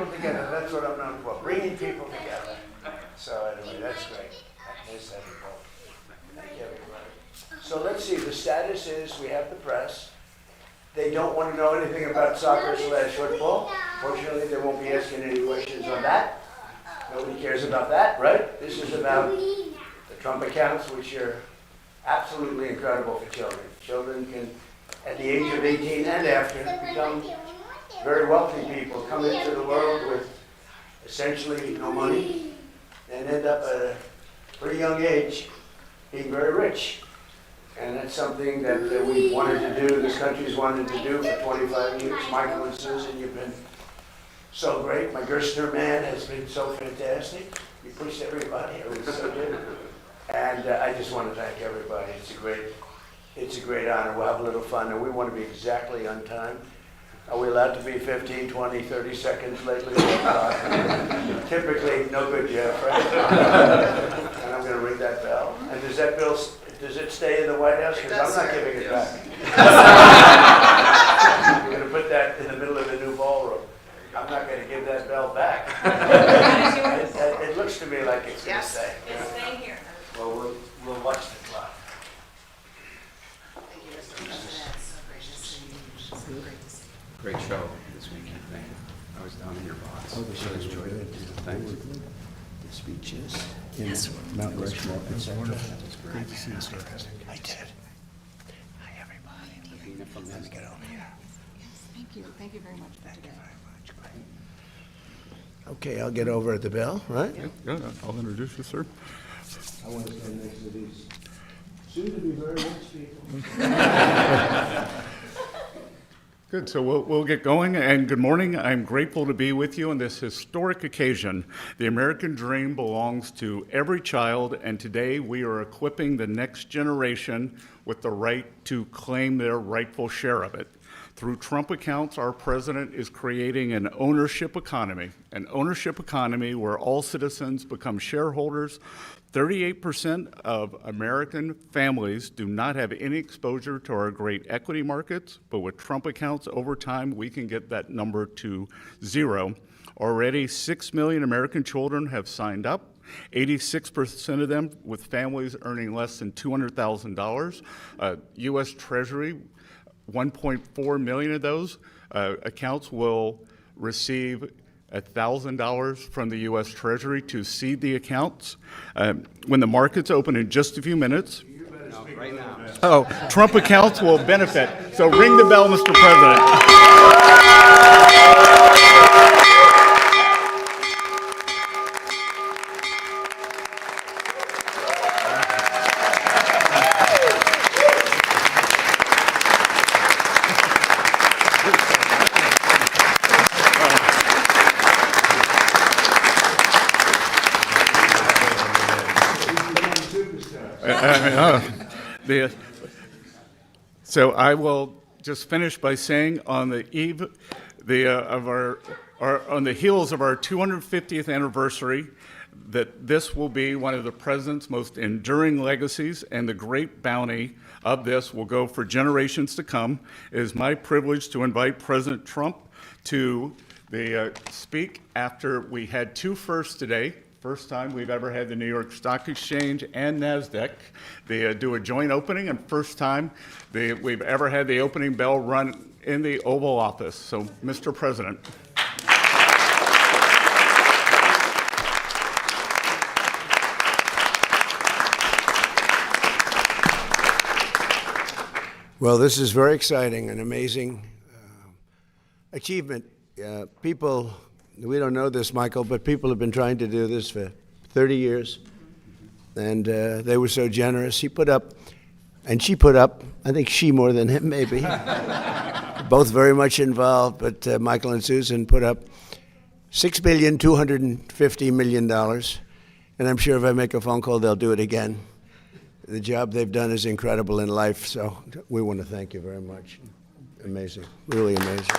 people together. That's what I'm known for, bringing people together. So anyway, that's great. Nice having you both. Thank you, everybody. So let's see, the status is we have the press. They don't want to know anything about soccer/football. Fortunately, they won't be asking any questions on that. Nobody cares about that, right? This is about the Trump accounts, which are absolutely incredible for children. Children can, at the age of 18 and after, become very wealthy people, come into the world with essentially no money, and end up at a pretty young age being very rich. And that's something that we wanted to do, this country's wanted to do for 25 years. Michael and Susan, you've been so great. My Gerstner man has been so fantastic. You pushed everybody, it was so good. And I just want to thank everybody. It's a great honor. We'll have a little fun, and we want to be exactly on time. Are we allowed to be 15, 20, 30 seconds late? Typically, no good, Jeff, right? And I'm going to ring that bell. And does it stay in the White House? Because I'm not giving it back. We're going to put that in the middle of the new ballroom. I'm not going to give that bell back. It looks to me like it's going to stay. It's staying here. Well, we'll watch the clock. Thank you, Mr. President. So gracious to see you. So great to see you. Great show this weekend. Thank you. I was down in your box. Oh, the show was enjoyed good. it. Thanks. The speeches in Mount Rushmore, etc. Great to see you, sir. I did. Hi, everybody. Let me get over here. Yes, thank you. Thank you very much for today. Okay, I'll get over at the bell, right? Yeah, I'll introduce you, sir. I want to stand next to these soon-to-be very rich people. Good, so we'll get going, and good morning. I'm grateful to be with you on this historic occasion. The American dream belongs to every child, and today we are equipping the next generation with the right to claim their rightful share of it. Through Trump accounts, our president is creating an ownership economy where all citizens become shareholders. 38% of American families do not have any exposure to our great equity markets, but with Trump accounts, over time, we can get that number to 0. Already, 6 million American children have signed up. 86% of them with families earning less than $200,000. U.S. Treasury, 1.4 million of those accounts will receive $1,000 from the U.S. Treasury to seed the accounts. When the markets open in just a few minutes, Right now. Trump accounts will benefit. So ring the bell, Mr. President. So I will just finish by saying, on the eve on the heels of our 250th anniversary, that this will be one of the president's most enduring legacies, and the great bounty of this will go for generations to come. It is my privilege to invite President Trump to speak after we had two firsts today. First time we've ever had the New York Stock Exchange and Nasdaq. They do a joint opening, and first time we've ever had the opening bell run in the Oval Office. So, Mr. President. Well, this is very exciting, an amazing achievement. People, we don't know this, Michael, but people have been trying to do this for 30 years, and they were so generous. He put up, and she put up, I think she more than him, maybe. Both very much involved, but Michael and Susan put up $6.25 billion, and I'm sure if I make a phone call, they'll do it again. The job they've done is incredible in life, so we want to thank you very much. Amazing, really amazing.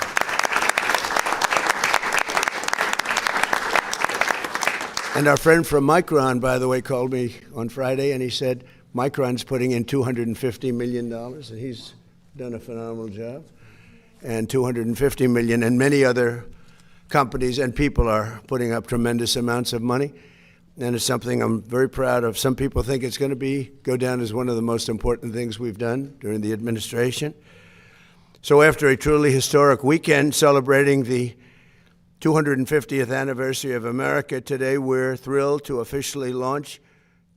And our friend from Micron, by the way, called me on Friday, and he said Micron's putting in $250 million, and he's done a phenomenal job. And $250 million, and many other companies and people are putting up tremendous amounts of money. And it's something I'm very proud of. Some people think it's going to go down as one of the most important things we've done during the administration. So after a truly historic weekend celebrating the 250th anniversary of America, today we're thrilled to officially launch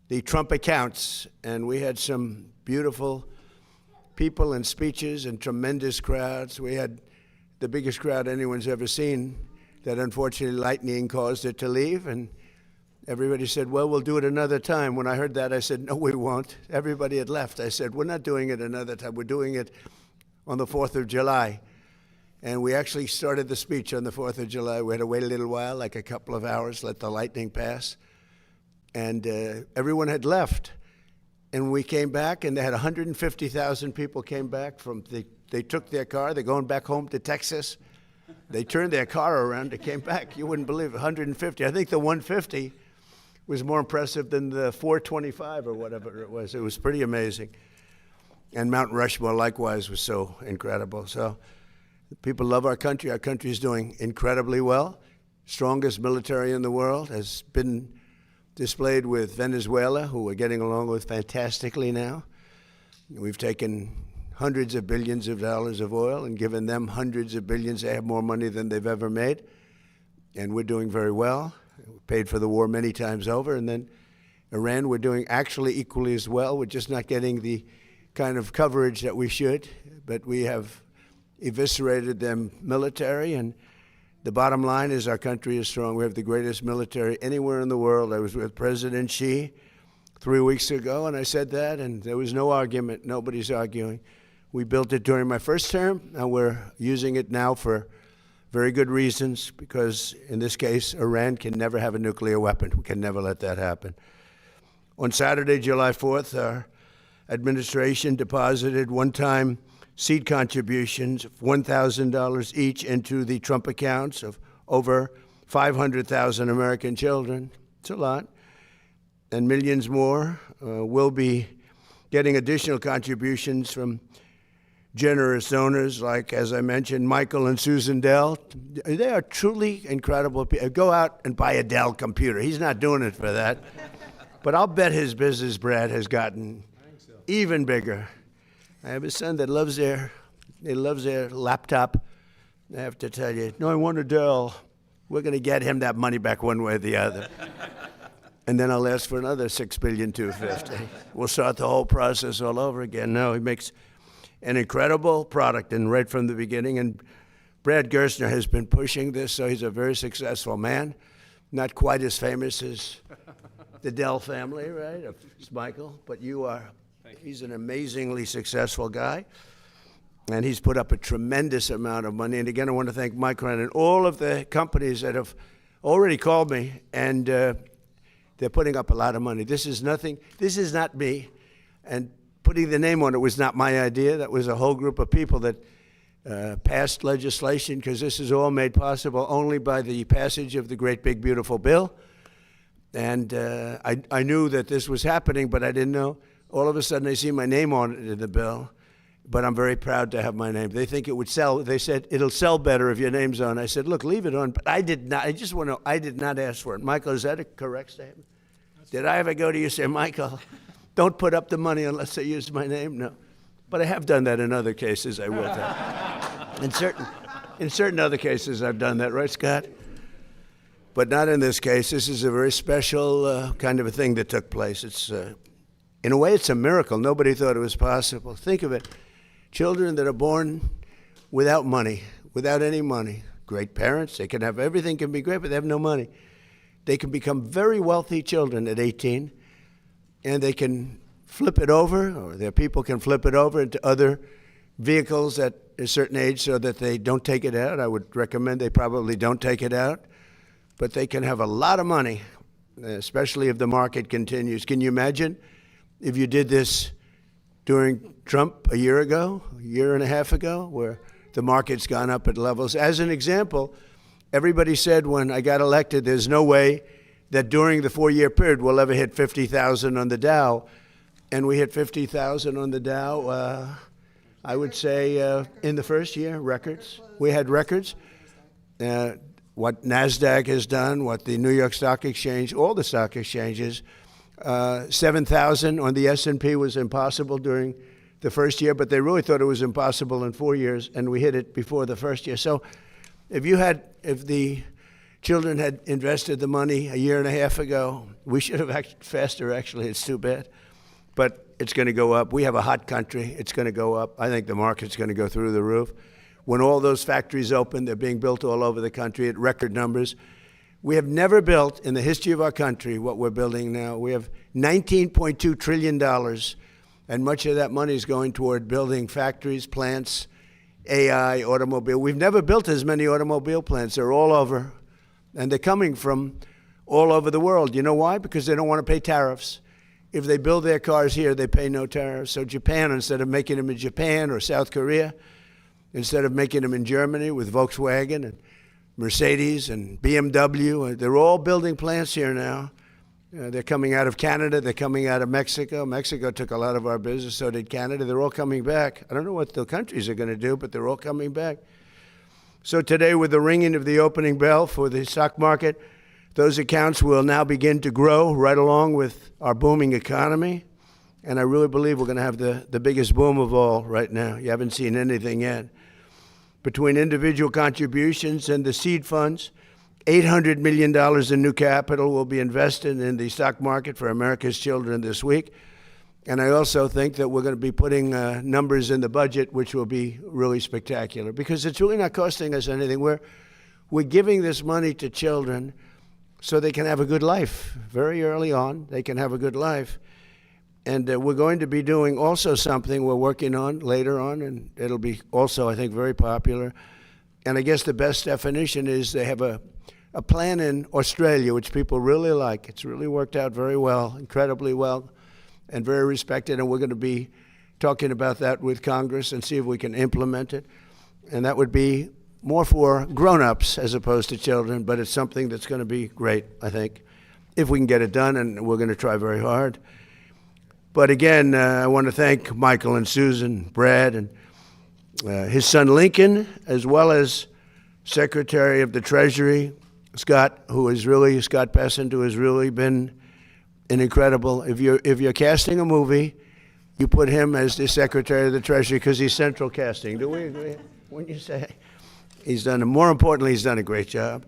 the Trump accounts. And we had some beautiful people and speeches and tremendous crowds. We had the biggest crowd anyone's ever seen that unfortunately lightning caused it to leave. And everybody said, well, we'll do it another time. When I heard that, I said, no, we won't. Everybody had left. I said, we're not doing it another time. We're doing it on the 4th of July. And we actually started the speech on the 4th of July. We had to wait a little while, like a couple of hours, let the lightning pass. And everyone had left. And we came back, and they had 150,000 people came back from they took their car. They're going back home to Texas. They turned their car around. They came back. You wouldn't believe it, 150. I think the 150 was more impressive than the 425 or whatever it was. It was pretty amazing. And Mount Rushmore, likewise, was so incredible. So people love our country. Our country is doing incredibly well. Strongest military in the world has been displayed with Venezuela, who we're getting along with fantastically now. We've taken hundreds of billions of dollars of oil and given them hundreds of billions. They have more money than they've ever made. And we're doing very well. We paid for the war many times over. And then Iran, we're doing actually equally as well. We're just not getting the kind of coverage that we should. But we have eviscerated them military. And the bottom line is our country is strong. We have the greatest military anywhere in the world. I was with President Xi 3 weeks ago, and I said that, and there was no argument. Nobody's arguing. We built it during my first term, and we're using it now for very good reasons, because in this case, Iran can never have a nuclear weapon. We can never let that happen. On Saturday, July 4th, our administration deposited one-time seed contributions of $1,000 each into the Trump accounts of over 500,000 American children. It's a lot. And millions more will be getting additional contributions from generous donors like, as I mentioned, Michael and Susan Dell. They are truly incredible people. Go out and buy a Dell computer. He's not doing it for that. But I'll bet his business, Brad, has gotten even bigger. I have a son that loves their laptop. I have to tell you, no, I want a Dell. We're going to get him that money back one way or the other. And then I'll ask for another $6,250,000,000. We'll start the whole process all over again. No, he makes an incredible product, and right from the beginning. And Brad Gerstner has been pushing this, so he's a very successful man. Not quite as famous as the Dell family, right? It's Michael, but you are. He's an amazingly successful guy, and he's put up a tremendous amount of money. And again, I want to thank Mike Ryan and all of the companies that have already called me, and they're putting up a lot of money. This is nothing. This is not me, and putting the name on it was not my idea. That was a whole group of people that passed legislation, because this is all made possible only by the passage of the great big beautiful bill. And I knew that this was happening, but I didn't know. All of a sudden, I see my name on it in the bill, but I'm very proud to have my name. They think it would sell. They said, it'll sell better if your name's on. I said, look, leave it on. But I did not. I just want to know, I did not ask for it. Michael, is that a correct statement? Did I ever go to you and say, Michael, don't put up the money unless they use my name? No. But I have done that in other cases, I will tell you. In certain other cases, I've done that, right, Scott? But not in this case. This is a very special kind of a thing that took place. It's in a way, it's a miracle. Nobody thought it was possible. Think of it. Children that are born without money, without any money. Great parents. They can have everything can be great, but they have no money. They can become very wealthy children at 18, and they can flip it over, or their people can flip it over into other vehicles at a certain age so that they don't take it out. I would recommend they probably don't take it out. But they can have a lot of money, especially if the market continues. Can you imagine if you did this during Trump a year and a half ago, where the market's gone up at levels? As an example, everybody said when I got elected, there's no way that during the 4-year period we'll ever hit 50,000 on the Dow. And we hit 50,000 on the Dow, I would say, in the first year, records. We had records. what Nasdaq has done, what the New York Stock Exchange, all the stock exchanges. 7,000 on the S&P was impossible during the first year, but they really thought it was impossible in 4 years, and we hit it before the first year. So if the children had invested the money a year and a half ago, we should have acted faster, actually. It's too bad. But it's going to go up. We have a hot country. It's going to go up. I think the market's going to go through the roof. When all those factories open, they're being built all over the country at record numbers. We have never built in the history of our country what we're building now. We have $19.2 trillion, and much of that money is going toward building factories, plants, AI, automobile. We've never built as many automobile plants. They're all over, and they're coming from all over the world. You know why? Because they don't want to pay tariffs. If they build their cars here, they pay no tariffs. So Japan, instead of making them in Japan or South Korea, instead of making them in Germany with Volkswagen and Mercedes and BMW, they're all building plants here now. They're coming out of Canada. They're coming out of Mexico. Mexico took a lot of our business, so did Canada. They're all coming back. I don't know what the countries are going to do, but they're all coming back. So today, with the ringing of the opening bell for the stock market, those accounts will now begin to grow right along with our booming economy. And I really believe we're going to have the biggest boom of all right now. You haven't seen anything yet. Between individual contributions and the seed funds, $800 million in new capital will be invested in the stock market for America's children this week. And I also think that we're going to be putting numbers in the budget, which will be really spectacular, because it's really not costing us anything. We're giving this money to children so they can have a good life. Very early on, they can have a good life. And we're going to be doing also something we're working on later on, and it'll be also, I think, very popular. And I guess the best definition is they have a plan in Australia, which people really like. It's really worked out very well, incredibly well, and very respected. And we're going to be talking about that with Congress and see if we can implement it. And that would be more for grown-ups as opposed to children, but it's something that's going to be great, I think, if we can get it done, and we're going to try very hard. But again, I want to thank Michael and Susan, Brad, and his son Lincoln, as well as Secretary of the Treasury, Scott Bessent, who has really been an incredible. If you're casting a movie, you put him as the Secretary of the Treasury because he's central casting. Do we agree? Wouldn't you say? More importantly, he's done a great job.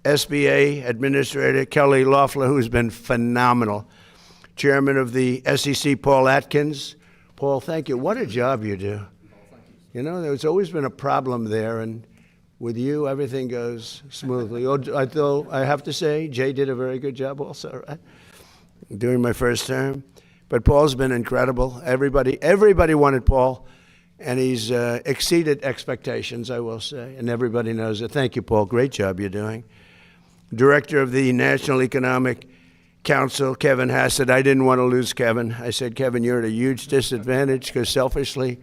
SBA Administrator Kelly Loeffler, who's been phenomenal. Chairman of the SEC, Paul Atkins. Paul, thank you. What a job you do. You know, there's always been a problem there, and with you, everything goes smoothly. Although I have to say, Jay did a very good job also, right? During my first term. But Paul's been incredible. Everybody wanted Paul, and he's exceeded expectations, I will say, and everybody knows it. Thank you, Paul. Great job you're doing. Director of the National Economic Council, Kevin Hassett. I didn't want to lose Kevin. I said, Kevin, you're at a huge disadvantage because selfishly,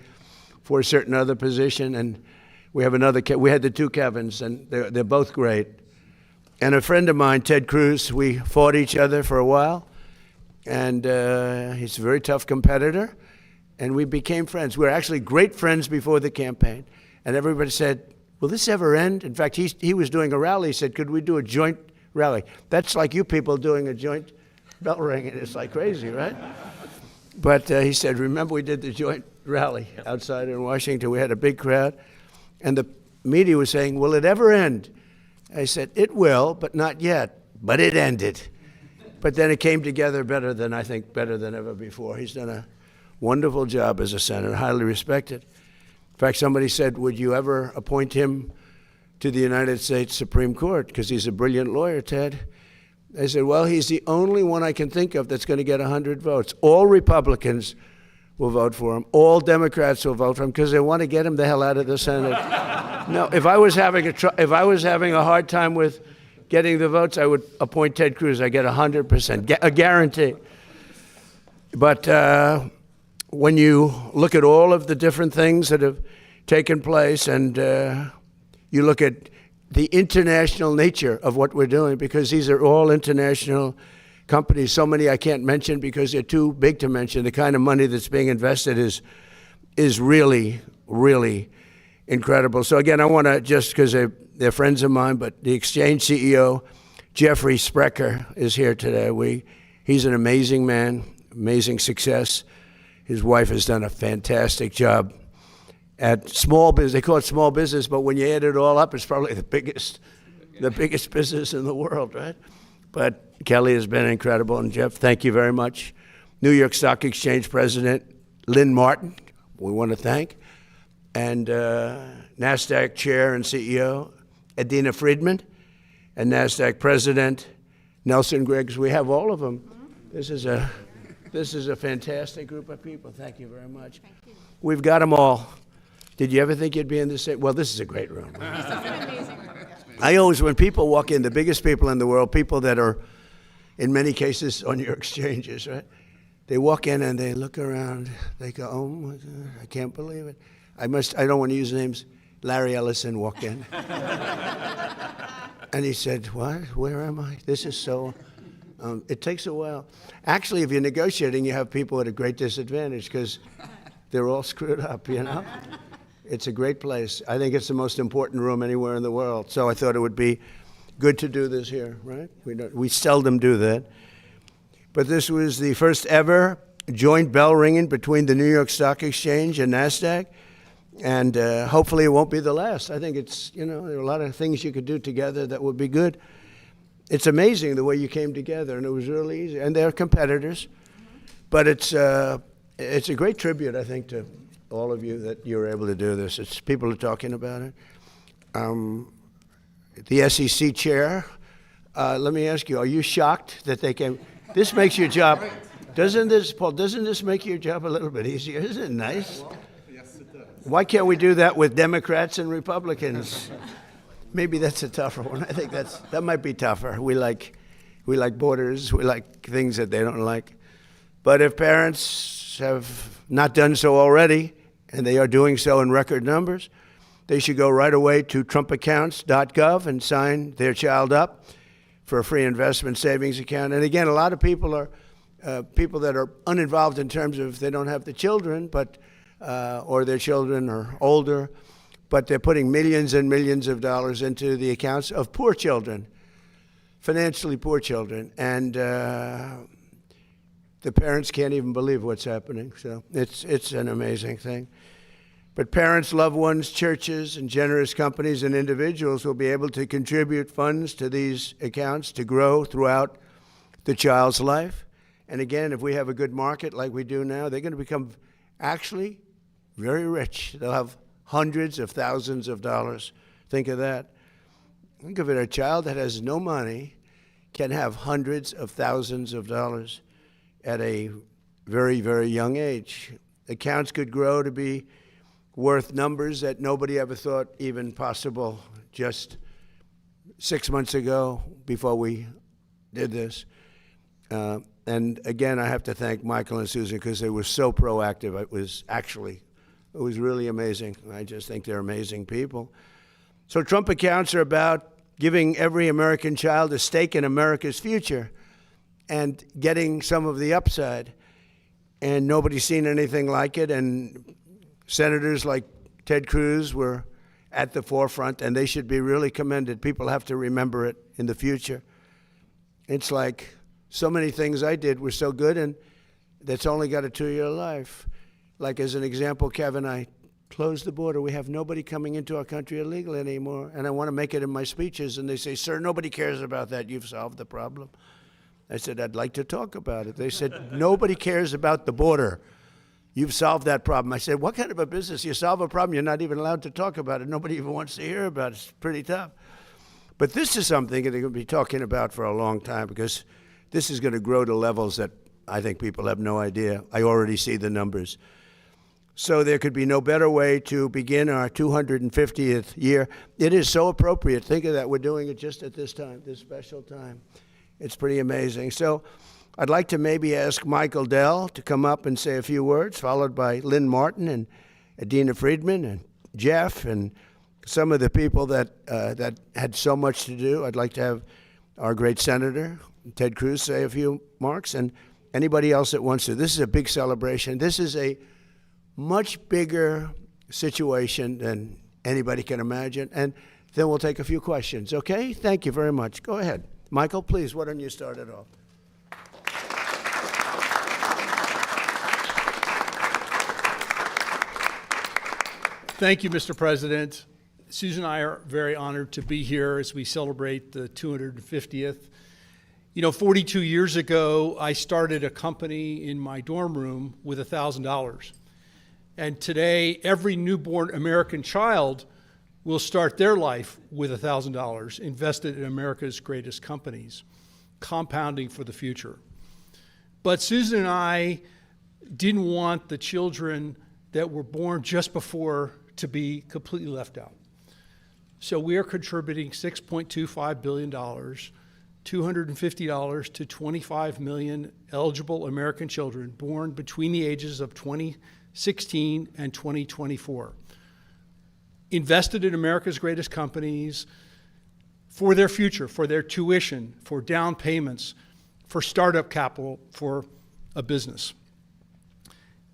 for a certain other position, and we had the two Kevins, and they're both great. And a friend of mine, Ted Cruz, we fought each other for a while, and he's a very tough competitor, and we became friends. We were actually great friends before the campaign, and everybody said, will this ever end? In fact, he was doing a rally. He said, could we do a joint rally? That's like you people doing a joint bell ringing. It's like crazy, right? But he said, remember we did the joint rally outside in Washington. We had a big crowd. And the media was saying, will it ever end? I said, it will, but not yet. But it ended. But then it came together better than ever before. He's done a wonderful job as a senator, highly respected. In fact, somebody said, would you ever appoint him to the United States Supreme Court? Because he's a brilliant lawyer, Ted. I said, well, he's the only one I can think of that's going to get 100 votes. All Republicans will vote for him. All Democrats will vote for him because they want to get him the hell out of the Senate. No, if I was having a hard time with getting the votes, I would appoint Ted Cruz. I get 100%, a guarantee. But when you look at all of the different things that have taken place, and you look at the international nature of what we're doing, because these are all international companies. So many I can't mention because they're too big to mention. The kind of money that's being invested is really, really incredible. So again, I want to, just because they're friends of mine, but the exchange CEO, Jeffrey Sprecher, is here today. He's an amazing man, amazing success. His wife has done a fantastic job at small business. They call it small business, but when you add it all up, it's probably the biggest business in the world, right? But Kelly has been incredible, and Jeff, thank you very much. New York Stock Exchange President Lynn Martin, we want to thank, and Nasdaq Chair and CEO Adina Friedman, and Nasdaq President Nelson Griggs. We have all of them. This is a fantastic group of people. Thank you very much. Thank you. We've got them all. Did you ever think you'd be in the same? Well, this is a great room. This is an amazing room. I always, when people walk in, the biggest people in the world, people that are, in many cases, on your exchanges, right? They walk in and they look around. They go, "Oh my God, I can't believe it." I don't want to use names. Larry Ellison walked in. And he said, "What? Where am I? This is so..." It takes a while. Actually, if you're negotiating, you have people at a great disadvantage because they're all screwed up, you know? It's a great place. I think it's the most important room anywhere in the world. So I thought it would be good to do this here, right? We seldom do that. But this was the first ever joint bell ringing between the New York Stock Exchange and Nasdaq. And hopefully it won't be the last. I think it's, there are a lot of things you could do together that would be good. It's amazing the way you came together, and it was really easy. And they're competitors. But it's a great tribute, I think, to all of you that you were able to do this. People are talking about it. The SEC chair, let me ask you, are you shocked that they came? This makes your job, doesn't this make your job a little bit easier? Isn't it nice? Yes, it does. Why can't we do that with Democrats and Republicans? Maybe that's a tougher one. I think that might be tougher. We like borders. We like things that they don't like. But if parents have not done so already, and they are doing so in record numbers, they should go right away to trumpaccounts.gov and sign their child up for a free investment savings account. And again, a lot of people are people that are uninvolved in terms of they don't have the children, but or their children are older, but they're putting millions and millions of dollars into the accounts of poor children, financially poor children. And the parents can't even believe what's happening. So it's an amazing thing. But parents, loved ones, churches, and generous companies and individuals will be able to contribute funds to these accounts to grow throughout the child's life. And again, if we have a good market like we do now, they're going to become actually very rich. They'll have hundreds of thousands of dollars. Think of that. Think of it, a child that has no money can have hundreds of thousands of dollars at a very, very young age. Accounts could grow to be worth numbers that nobody ever thought even possible just 6 months ago before we did this. And again, I have to thank Michael and Susan because they were so proactive. It was really amazing. I just think they're amazing people. So Trump accounts are about giving every American child a stake in America's future and getting some of the upside. And nobody's seen anything like it. And senators like Ted Cruz were at the forefront, and they should be really commended. People have to remember it in the future. It's like so many things I did were so good, and that's only got a 2-year life. Like as an example, Kevin, I closed the border. We have nobody coming into our country illegally anymore, and I want to make it in my speeches. And they say, "Sir, nobody cares about that. You've solved the problem." I said, "I'd like to talk about it." They said, "Nobody cares about the border. You've solved that problem." I said, "What kind of a business? You solve a problem, you're not even allowed to talk about it. Nobody even wants to hear about it. It's pretty tough." But this is something that they're going to be talking about for a long time because this is going to grow to levels that I think people have no idea. I already see the numbers. So there could be no better way to begin our 250th year. It is so appropriate. Think of that. We're doing it just at this time, this special time. It's pretty amazing. So I'd like to maybe ask Michael Dell to come up and say a few words, followed by Lynn Martin and Adina Friedman and Jeff and some of the people that had so much to do. I'd like to have our great Senator, Ted Cruz, say a few remarks, and anybody else that wants to. This is a big celebration. This is a much bigger situation than anybody can imagine. And Then we'll take a few questions, okay? Thank you very much. Go ahead. Michael, please, why don't you start it off? Thank you, Mr. President. Susan and I are very honored to be here as we celebrate the 250th. You know, 42 years ago, I started a company in my dorm room with $1,000. And today, every newborn American child will start their life with $1,000 invested in America's greatest companies, compounding for the future. But Susan and I didn't want the children that were born just before to be completely left out. So we are contributing $6.25 billion, $250 to 25 million eligible American children born between the ages of 2016 and 2024. Invested in America's greatest companies for their future, for their tuition, for down payments, for startup capital for a business.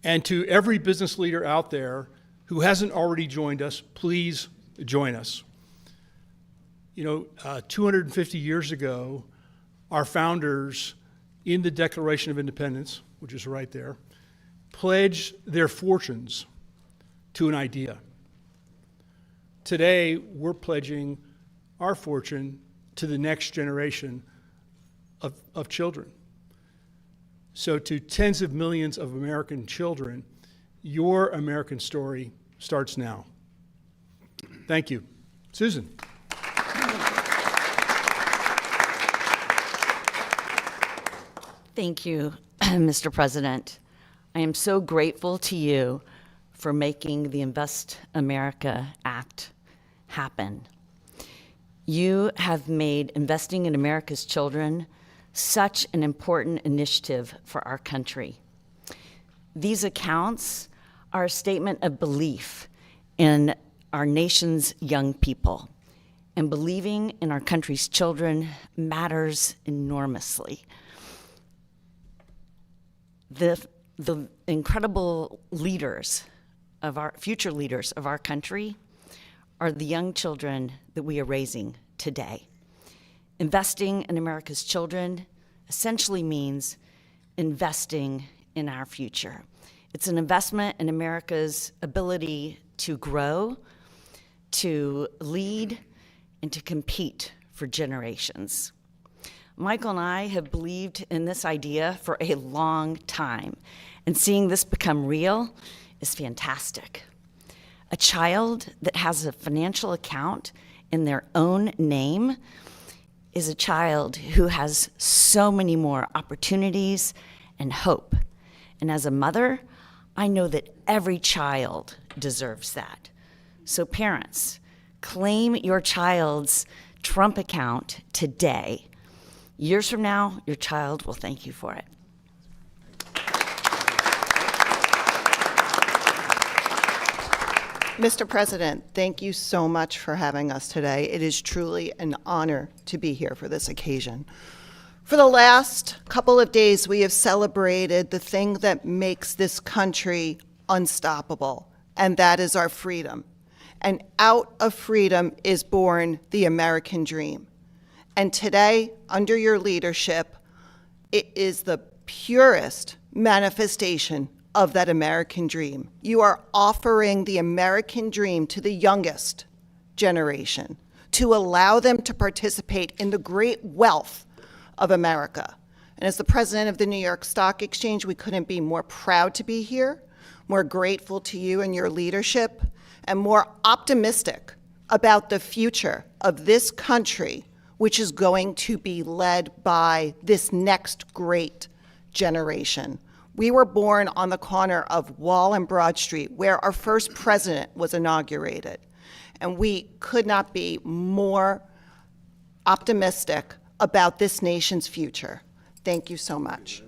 And to every business leader out there who hasn't already joined us, please join us. You know, 250 years ago, our founders in the Declaration of Independence, which is right there, pledged their fortunes to an idea. Today, we're pledging our fortune to the next generation of children. So to tens of millions of American children, your American story starts now. Thank you. Susan. Thank you, Mr. President. I am so grateful to you for making the Invest America Act happen. You have made investing in America's children such an important initiative for our country. These accounts are a statement of belief in our nation's young people, and believing in our country's children matters enormously. The incredible leaders of our future leaders of our country are the young children that we are raising today. Investing in America's children essentially means investing in our future. It's an investment in America's ability to grow, to lead, and to compete for generations. Michael and I have believed in this idea for a long time, and seeing this become real is fantastic. A child that has a financial account in their own name is a child who has so many more opportunities and hope. And as a mother, I know that every child deserves that. So parents, claim your child's Trump account today. Years from now, your child will thank you for it. Mr. President, thank you so much for having us today. It is truly an honor to be here for this occasion. For the last couple of days, we have celebrated the thing that makes this country unstoppable, and that is our freedom. And out of freedom is born the American dream. And today, under your leadership, it is the purest manifestation of that American dream. You are offering the American dream to the youngest generation to allow them to participate in the great wealth of America. And as the president of the New York Stock Exchange, we couldn't be more proud to be here, more grateful to you and your leadership, and more optimistic about the future of this country, which is going to be led by this next great generation. We were born on the corner of Wall and Broad Street, where our first president was inaugurated. And we could not be more optimistic about this nation's future. Thank you so much.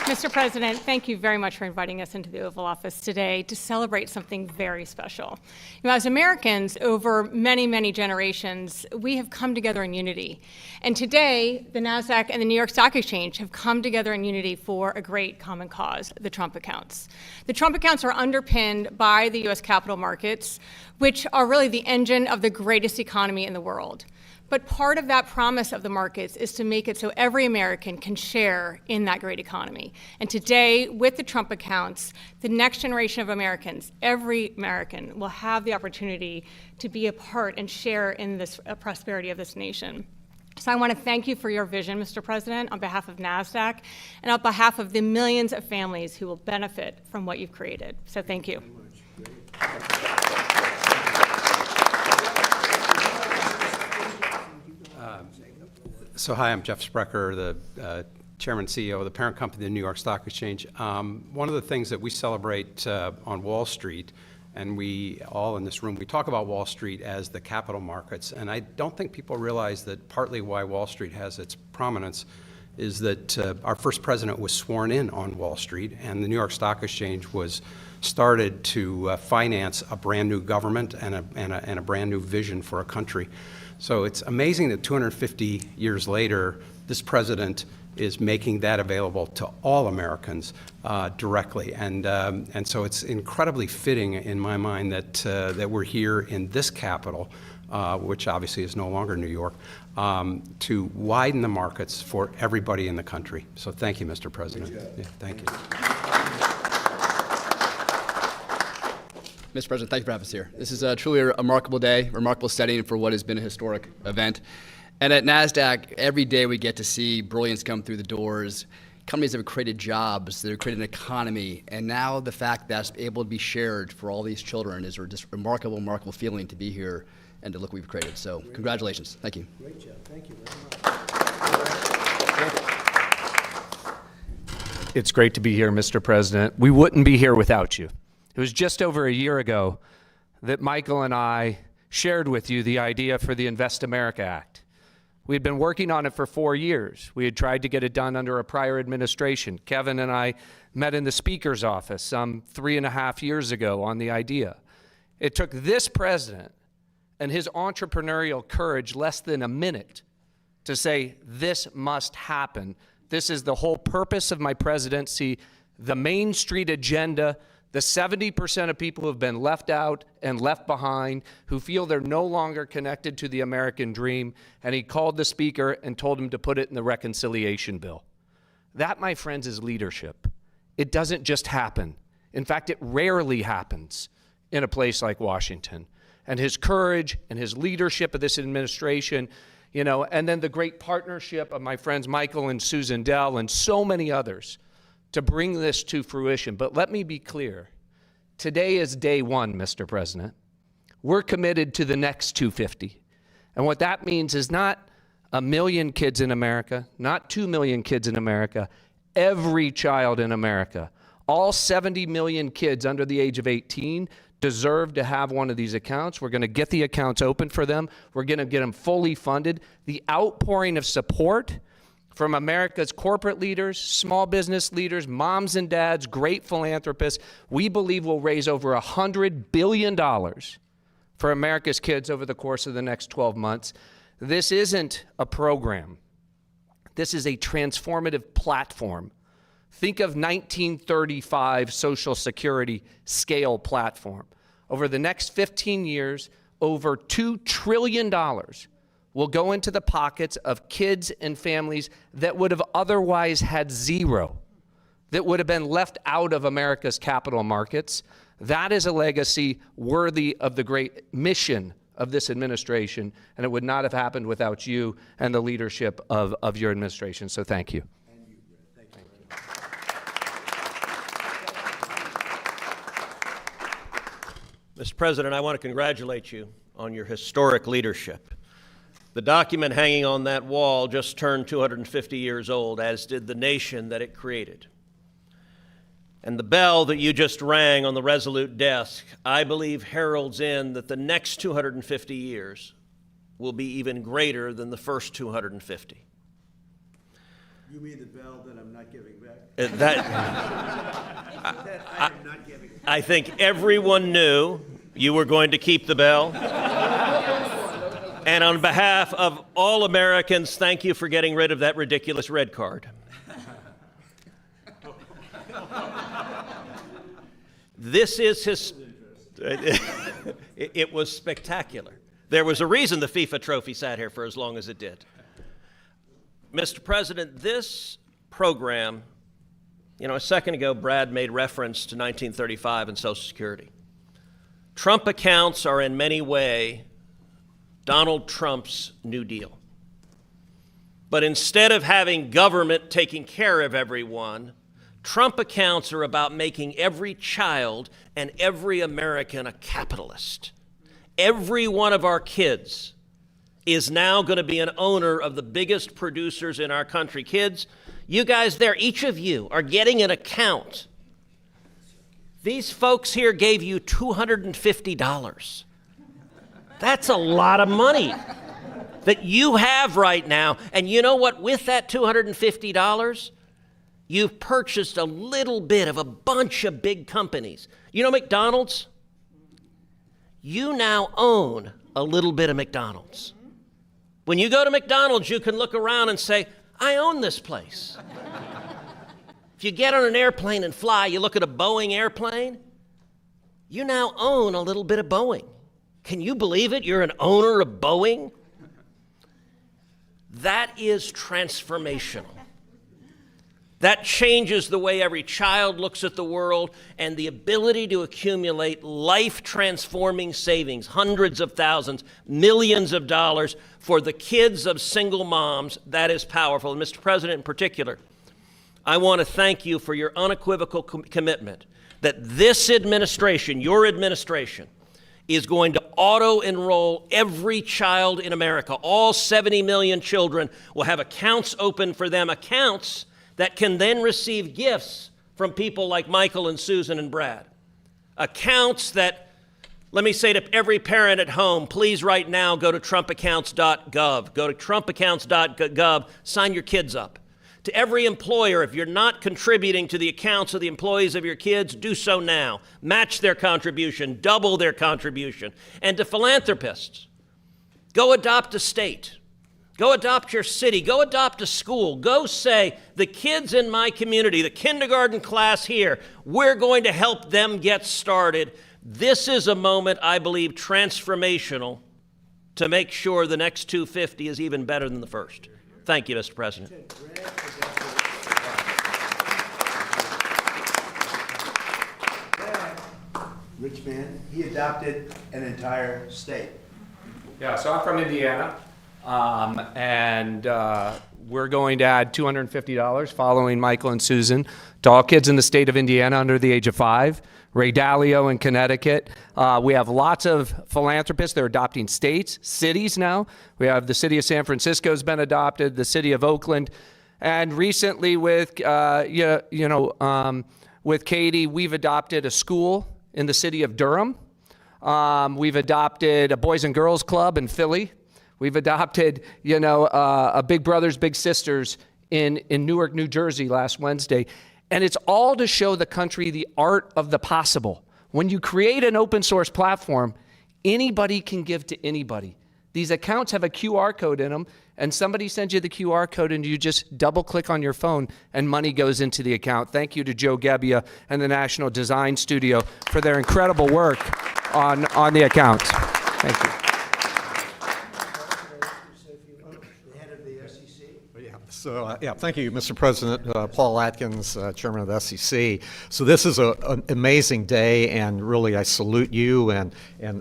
Mr. President, thank you very much for inviting us into the Oval Office today to celebrate something very special. You know, as Americans, over many, many generations, we have come together in unity. And today, the Nasdaq and the New York Stock Exchange have come together in unity for a great common cause, the Trump accounts. The Trump accounts are underpinned by the U.S. capital markets, which are really the engine of the greatest economy in the world. But part of that promise of the markets is to make it so every American can share in that great economy. And today, with the Trump accounts, the next generation of Americans, every American, will have the opportunity to be a part and share in this prosperity of this nation. So I want to thank you for your vision, Mr. President, on behalf of NASDAQ and on behalf of the millions of families who will benefit from what you've created. So thank you. So hi, I'm Jeff Sprecher, the Chairman and CEO of the parent company, the New York Stock Exchange. One of the things that we celebrate on Wall Street, and we all in this room, we talk about Wall Street as the capital markets, and I don't think people realize that partly why Wall Street has its prominence is that our first president was sworn in on Wall Street, and the New York Stock Exchange was started to finance a brand new government and a brand new vision for a country. So it's amazing that 250 years later, this president is making that available to all Americans directly. And so it's incredibly fitting in my mind that we're here in this capital, which obviously is no longer New York, to widen the markets for everybody in the country. So thank you, Mr. President. Yeah, thank you. Mr. President, thank you for having us here. This is truly a remarkable day, remarkable setting for what has been a historic event. And at NASDAQ, every day we get to see brilliance come through the doors, companies that have created jobs, that have created an economy, and now the fact that's able to be shared for all these children is just a remarkable, remarkable feeling to be here and to look what we've created. So congratulations. Thank you. Great job. Thank you very much. It's great to be here, Mr. President. We wouldn't be here without you. It was just over a year ago that Michael and I shared with you the idea for the Invest America Act. We had been working on it for 4 years. We had tried to get it done under a prior administration. Kevin and I met in the Speaker's office some 3.5 years ago on the idea. It took this president and his entrepreneurial courage less than a minute to say, this must happen. This is the whole purpose of my presidency, the Main Street agenda, the 70% of people who have been left out and left behind, who feel they're no longer connected to the American dream, and he called the Speaker and told him to put it in the reconciliation bill. That, my friends, is leadership. It doesn't just happen. In fact, it rarely happens in a place like Washington. And his courage and his leadership of this administration, you know, and then the great partnership of my friends Michael and Susan Dell and so many others to bring this to fruition. But let me be clear. Today is day one, Mr. President. We're committed to the next 250. And what that means is not 1 million kids in America, not 2 million kids in America, every child in America. All 70 million kids under the age of 18 deserve to have one of these accounts. We're going to get the accounts open for them. We're going to get them fully funded. The outpouring of support from America's corporate leaders, small business leaders, moms and dads, great philanthropists, we believe will raise over $100 billion for America's kids over the course of the next 12 months. This isn't a program. This is a transformative platform. Think of 1935 Social Security scale platform. Over the next 15 years, over $2 trillion will go into the pockets of kids and families that would have otherwise had zero, that would have been left out of America's capital markets. That is a legacy worthy of the great mission of this administration, and it would not have happened without you and the leadership of your administration. So thank you. Mr. President, I want to congratulate you on your historic leadership. The document hanging on that wall just turned 250 years old, as did the nation that it created. And the bell that you just rang on the Resolute desk, I believe, heralds in that the next 250 years will be even greater than the first 250. You mean the bell that I'm not giving back? That, That I am not giving back. I think everyone knew you were going to keep the bell. And on behalf of all Americans, thank you for getting rid of that ridiculous red card. This is his. It was spectacular. There was a reason the FIFA trophy sat here for as long as it did. Mr. President, this program, a second ago, Brad made reference to 1935 and Social Security. Trump accounts are in many ways Donald Trump's New Deal. But instead of having government taking care of everyone, Trump accounts are about making every child and every American a capitalist. Every one of our kids is now going to be an owner of the biggest producers in our country. Kids, you guys there, each of you are getting an account. These folks here gave you $250. That's a lot of money that you have right now. And you know what? With that $250, you've purchased a little bit of a bunch of big companies. You know McDonald's? You now own a little bit of McDonald's. When you go to McDonald's, you can look around and say, I own this place. If you get on an airplane and fly, you look at a Boeing airplane, you now own a little bit of Boeing. Can you believe it? You're an owner of Boeing? That is transformational. That changes the way every child looks at the world, and the ability to accumulate life-transforming savings, hundreds of thousands, millions of dollars for the kids of single moms, that is powerful. And Mr. President, in particular, I want to thank you for your unequivocal commitment that this administration, your administration, is going to auto-enroll every child in America. All 70 million children will have accounts open for them, accounts that can then receive gifts from people like Michael and Susan and Brad. Accounts that, let me say to every parent at home, please right now go to trumpaccounts.gov. Go to trumpaccounts.gov, sign your kids up. To every employer, if you're not contributing to the accounts of the employees of your kids, do so now. Match their contribution, double their contribution. And to philanthropists, go adopt a state. Go adopt your city. Go adopt a school. Go say, the kids in my community, the kindergarten class here, we're going to help them get started. This is a moment, I believe, transformational to make sure the next 250 is even better than the first. Thank you, Mr. President. Rich man, he adopted an entire state. Yeah, so I'm from Indiana, and we're going to add $250 following Michael and Susan to all kids in the state of Indiana under the age of 5. Ray Dalio in Connecticut. We have lots of philanthropists. They're adopting states, cities now. We have the city of San Francisco has been adopted, the city of Oakland, and recently with with Katie, we've adopted a school in the city of Durham. We've adopted a Boys and Girls Club in Philly. We've adopted, a Big Brothers Big Sisters in Newark, New Jersey last Wednesday. And it's all to show the country the art of the possible. When you create an open source platform, anybody can give to anybody. These accounts have a QR code in them, and somebody sends you the QR code and you just double click on your phone and money goes into the account. Thank you to Joe Gebbia and the National Design Studio for their incredible work on the accounts. Thank you. The head of the SEC. So, thank you, Mr. President. Paul Atkins, Chairman of the SEC. So this is an amazing day, and really I salute you and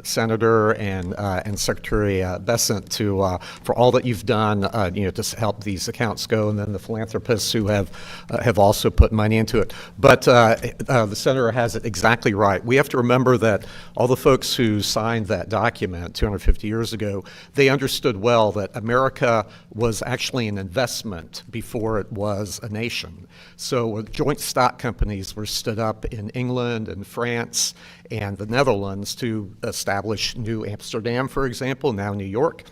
Senator and Secretary Bessent for all that you've done, to help these accounts go, and then the philanthropists who have also put money into it. But the Senator has it exactly right. We have to remember that all the folks who signed that document 250 years ago, they understood well that America was actually an investment before it was a nation. So joint stock companies were stood up in England and France and the Netherlands to establish New Amsterdam, for example, now New York.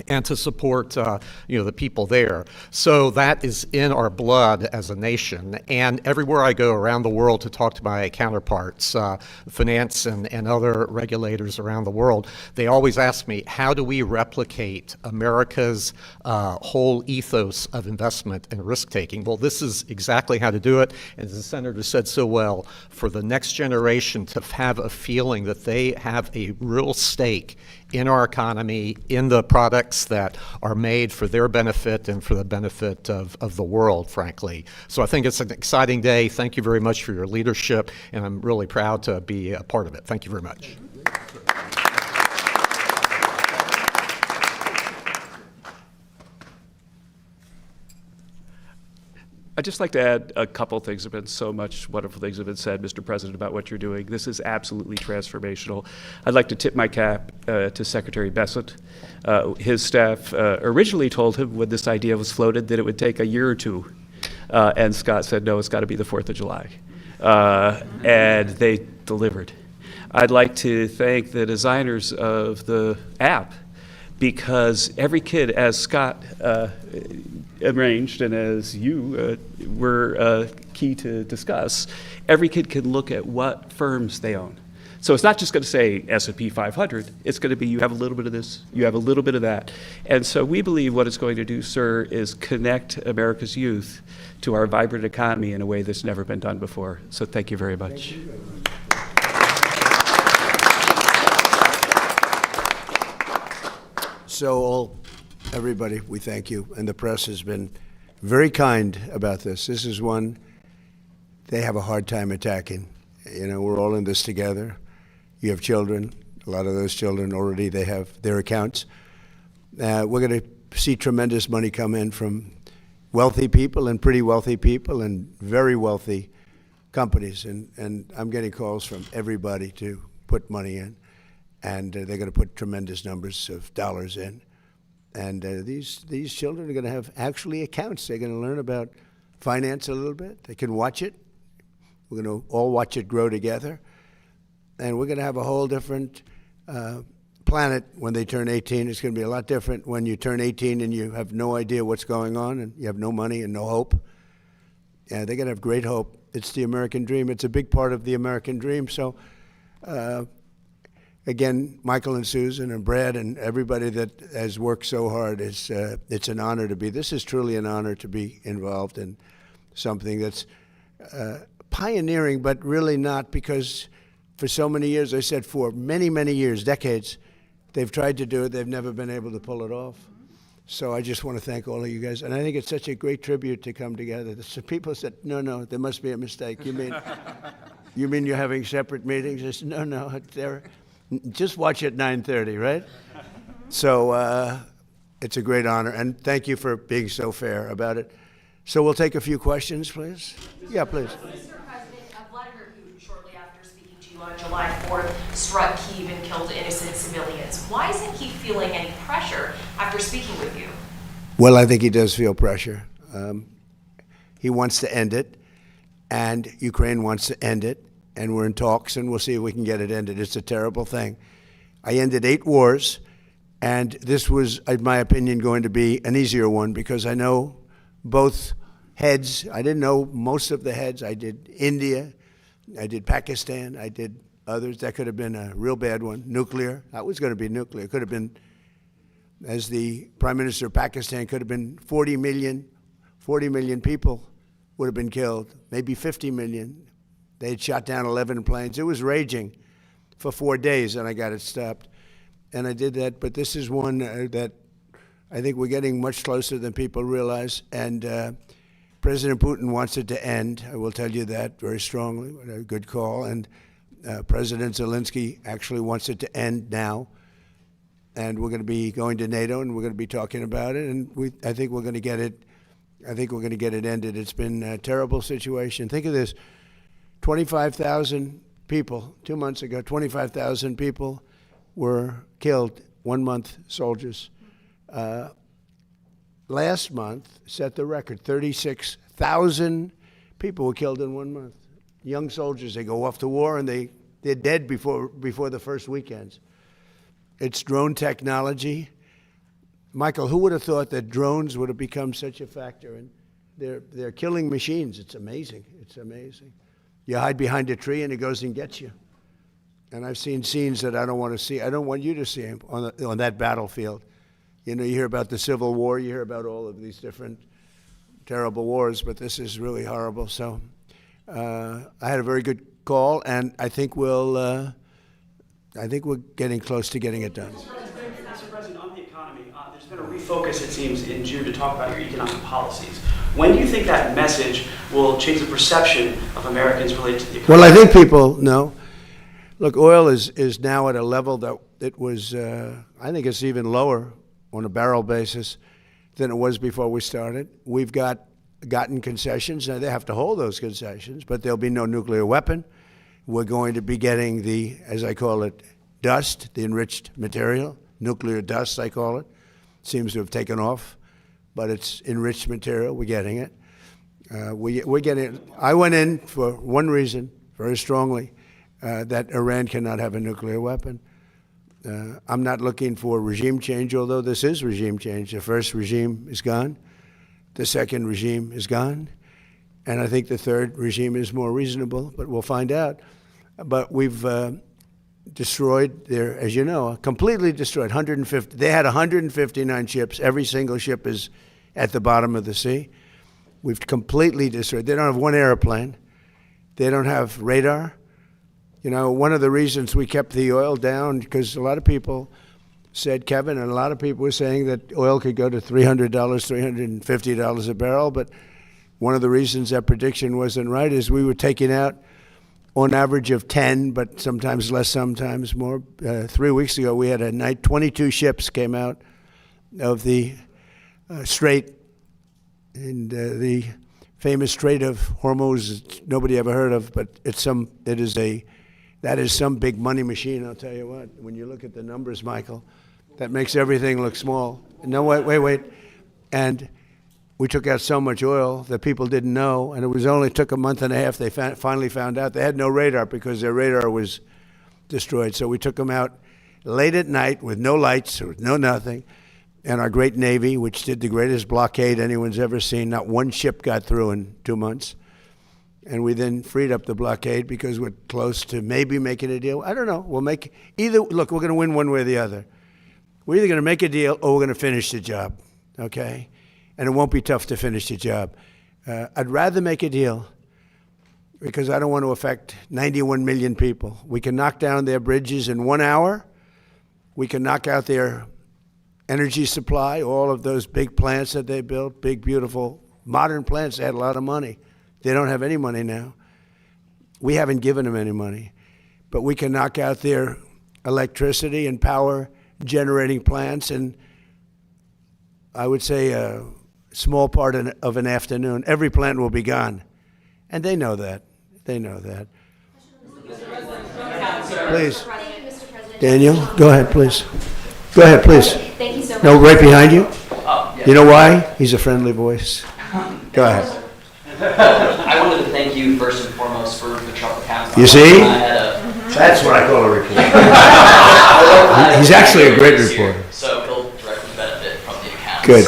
and to support the people there. So that is in our blood as a nation. And everywhere I go around the world to talk to my counterparts, finance and other regulators around the world, they always ask me, how do we replicate America's whole ethos of investment and risk-taking? Well, this is exactly how to do it. And as the Senator said so well, for the next generation to have a feeling that they have a real stake in our economy, in the products that are made for their benefit and for the benefit of the world, frankly. So I think it's an exciting day. Thank you very much for your leadership, and I'm really proud to be a part of it. Thank you very much. I'd just like to add a couple things. There have been so much wonderful things have been said, Mr. President, about what you're doing. This is absolutely transformational. I'd like to tip my cap to Secretary Bessent. His staff originally told him when this idea was floated that it would take a year or two. And Scott said, no, it's got to be the 4th of July. And they delivered. I'd like to thank the designers of the app, because every kid, as Scott arranged and as you were key to discuss, every kid can look at what firms they own. So it's not just going to say S&P 500. It's going to be you have a little bit of this, you have a little bit of that. And so we believe what it's going to do, sir, is connect America's youth to our vibrant economy in a way that's never been done before. So thank you very much. So everybody, we thank you. And the press has been very kind about this. This is one they have a hard time attacking. You know, we're all in this together. You have children. A lot of those children already, they have their accounts. We're going to see tremendous money come in from wealthy people and pretty wealthy people and very wealthy companies. And I'm getting calls from everybody to put money in. And they're going to put tremendous numbers of dollars in. And these children are going to have actually accounts. They're going to learn about finance a little bit. They can watch it. We're going to all watch it grow together. And we're going to have a whole different planet when they turn 18. It's going to be a lot different when you turn 18 and you have no idea what's going on and you have no money and no hope. Yeah, they're going to have great hope. It's the American dream. It's a big part of the American dream. So, again, Michael and Susan and Brad and everybody that has worked so hard, it's an honor to be. This is truly an honor to be involved in something that's pioneering, but really not, because for so many years, I said for many, many years, decades, they've tried to do it. They've never been able to pull it off. So I just want to thank all of you guys. And I think it's such a great tribute to come together. Some people said, no, there must be a mistake. You mean you're having separate meetings? I said, no, just watch at 9:30, right? So it's a great honor. And thank you for being so fair about it. So we'll take a few questions, please. Yeah, please. Vladimir Putin, shortly after speaking to you on July 4th, struck Kyiv and killed innocent civilians. Why isn't he feeling any pressure after speaking with you? Well, I think he does feel pressure. He wants to end it, and Ukraine wants to end it, and we're in talks, and we'll see if we can get it ended. It's a terrible thing. I ended 8 wars, and this was, in my opinion, going to be an easier one because I know both heads. I didn't know most of the heads. I did India, I did Pakistan, I did others. That could have been a real bad one. Nuclear, that was going to be nuclear. It could have been, as the Prime Minister of Pakistan, could have been 40 million people would have been killed, maybe 50 million. They had shot down 11 planes. It was raging for 4 days, and I got it stopped. And I did that, but this is one that I think we're getting much closer than people realize. And President Putin wants it to end. I will tell you that very strongly. A good call. And President Zelensky actually wants it to end now. And we're going to be going to NATO, and we're going to be talking about it. And I think we're going to get it. I think we're going to get it ended. It's been a terrible situation. Think of this: 25,000 people 2 months ago. 25,000 people were killed. 1 month, soldiers. Last month set the record. 36,000 people were killed in 1 month. Young soldiers, they go off to war and they're dead before the first weekends. It's drone technology. Michael, who would have thought that drones would have become such a factor? And they're killing machines. It's amazing. It's amazing. You hide behind a tree and it goes and gets you. And I've seen scenes that I don't want to see. I don't want you to see on that battlefield. You know, you hear about the Civil War, you hear about all of these different terrible wars, but this is really horrible. So I had a very good call, and I think we're getting close to getting it done. Mr. President, on the economy, there's been a refocus, it seems, in June to talk about your economic policies. When do you think that message will change the perception of Americans related to the economy? Well, I think people know. Look, oil is now at a level that it was, I think it's even lower on a barrel basis than it was before we started. We've gotten concessions. Now, they have to hold those concessions, but there'll be no nuclear weapon. We're going to be getting the, as I call it, dust, the enriched material, nuclear dust, I call it. Seems to have taken off, but it's enriched material. We're getting it. We're getting it. I went in for one reason, very strongly, that Iran cannot have a nuclear weapon. I'm not looking for regime change, although this is regime change. The first regime is gone. The second regime is gone. And I think the third regime is more reasonable, but we'll find out. But we've destroyed their, as you know, completely destroyed 150. They had 159 ships. Every single ship is at the bottom of the sea. We've completely destroyed. They don't have one airplane. They don't have radar. You know, one of the reasons we kept the oil down, because a lot of people said, Kevin, and a lot of people were saying that oil could go to $300, $350 a barrel, but one of the reasons that prediction wasn't right is we were taking out on average of 10, but sometimes less, sometimes more. 3 weeks ago, we had a night, 22 ships came out of the Strait, and the famous Strait of Hormuz, nobody ever heard of, but that is some big money machine, I'll tell you what. When you look at the numbers, Michael, that makes everything look small. No, wait. And we took out so much oil that people didn't know, and it only took a month and a half. They finally found out. They had no radar because their radar was destroyed. So we took them out late at night with no lights, with no nothing. And our great Navy, which did the greatest blockade anyone's ever seen, not one ship got through in 2 months. And we then freed up the blockade because we're close to maybe making a deal. I don't know. We'll make either. Look, we're going to win one way or the other. We're either going to make a deal or we're going to finish the job, okay? And it won't be tough to finish the job. I'd rather make a deal because I don't want to affect 91 million people. We can knock down their bridges in 1 hour. We can knock out their energy supply, all of those big plants that they built, big, beautiful, modern plants. They had a lot of money. They don't have any money now. We haven't given them any money. But we can knock out their electricity and power generating plants in, I would say, a small part of an afternoon. Every plant will be gone. And they know that. They know that. Please. Daniel, go ahead, please. Go ahead, please. Thank you so much. No, right behind you. Oh, yeah. You know why? He's a friendly voice. Go ahead. I wanted to thank you first and foremost for the Trump accounts. You see? That's what I call a reporter. He's actually a great reporter. So he'll directly benefit from the accounts. Good.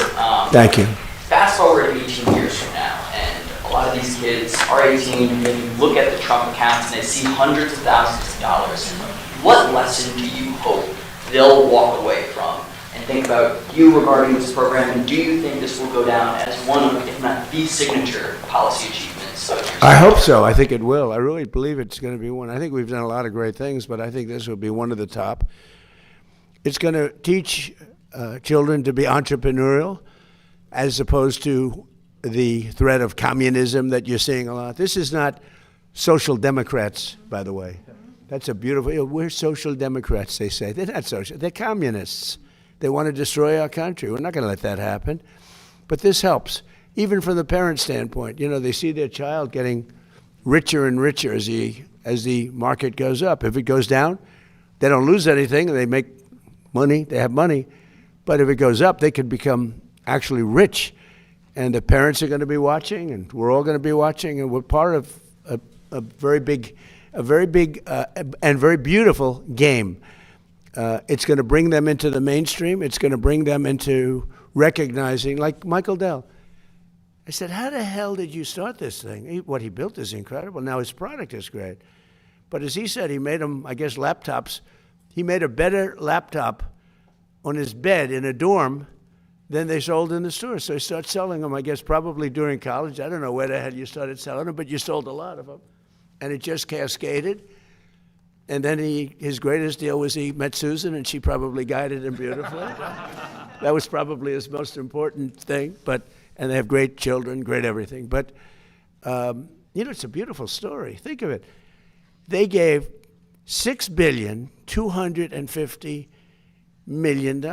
Thank you. Fast forward 18 years from now, and a lot of these kids are 18, and they look at the Trump accounts and they see hundreds of thousands of dollars. What lesson do you hope they'll walk away from and think about you regarding this program, and do you think this will go down as one of, if not the signature policy achievements of your I hope so. I think it will. I really believe it's going to be one. I think we've done a lot of great things, but I think this will be one of the top. It's going to teach children to be entrepreneurial as opposed to the threat of communism that you're seeing a lot. This is not social democrats, by the way. That's a beautiful, we're social democrats, they say. They're not social, they're communists. They want to destroy our country. We're not going to let that happen. But this helps, even from the parent standpoint. You know, they see their child getting richer and richer as the market goes up. If it goes down, they don't lose anything. They make money. They have money. But if it goes up, they could become actually rich. And the parents are going to be watching, and we're all going to be watching, and we're part of a very big and very beautiful game. It's going to bring them into the mainstream. It's going to bring them into recognizing, like Michael Dell. I said, how the hell did you start this thing? What he built is incredible. Now his product is great. But as he said, he made them, I guess, laptops. He made a better laptop on his bed in a dorm than they sold in the store. So he started selling them, I guess, probably during college. I don't know where the hell you started selling them, but you sold a lot of them. And it just cascaded. And then his greatest deal was he met Susan, and she probably guided him beautifully. That was probably his most important thing. And they have great children, great everything. But, it's a beautiful story. Think of it. They gave $6.25 billion.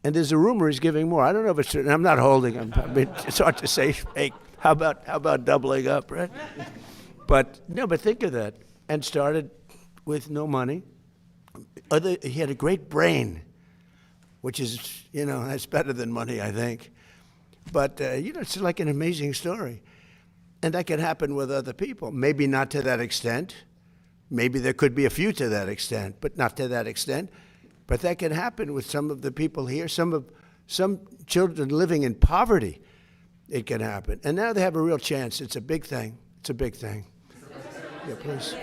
And there's a rumor he's giving more. I don't know if it's true. I'm not holding him. I mean, it's hard to say, hey, how about doubling up, right? But think of that. And started with no money. He had a great brain, which is, that's better than money, I think. But, it's like an amazing story. And that can happen with other people. Maybe not to that extent. Maybe there could be a few to that extent, but not to that extent. But that can happen with some of the people here, some children living in poverty. It can happen. And now they have a real chance. It's a big thing. It's a big thing. Yeah, please.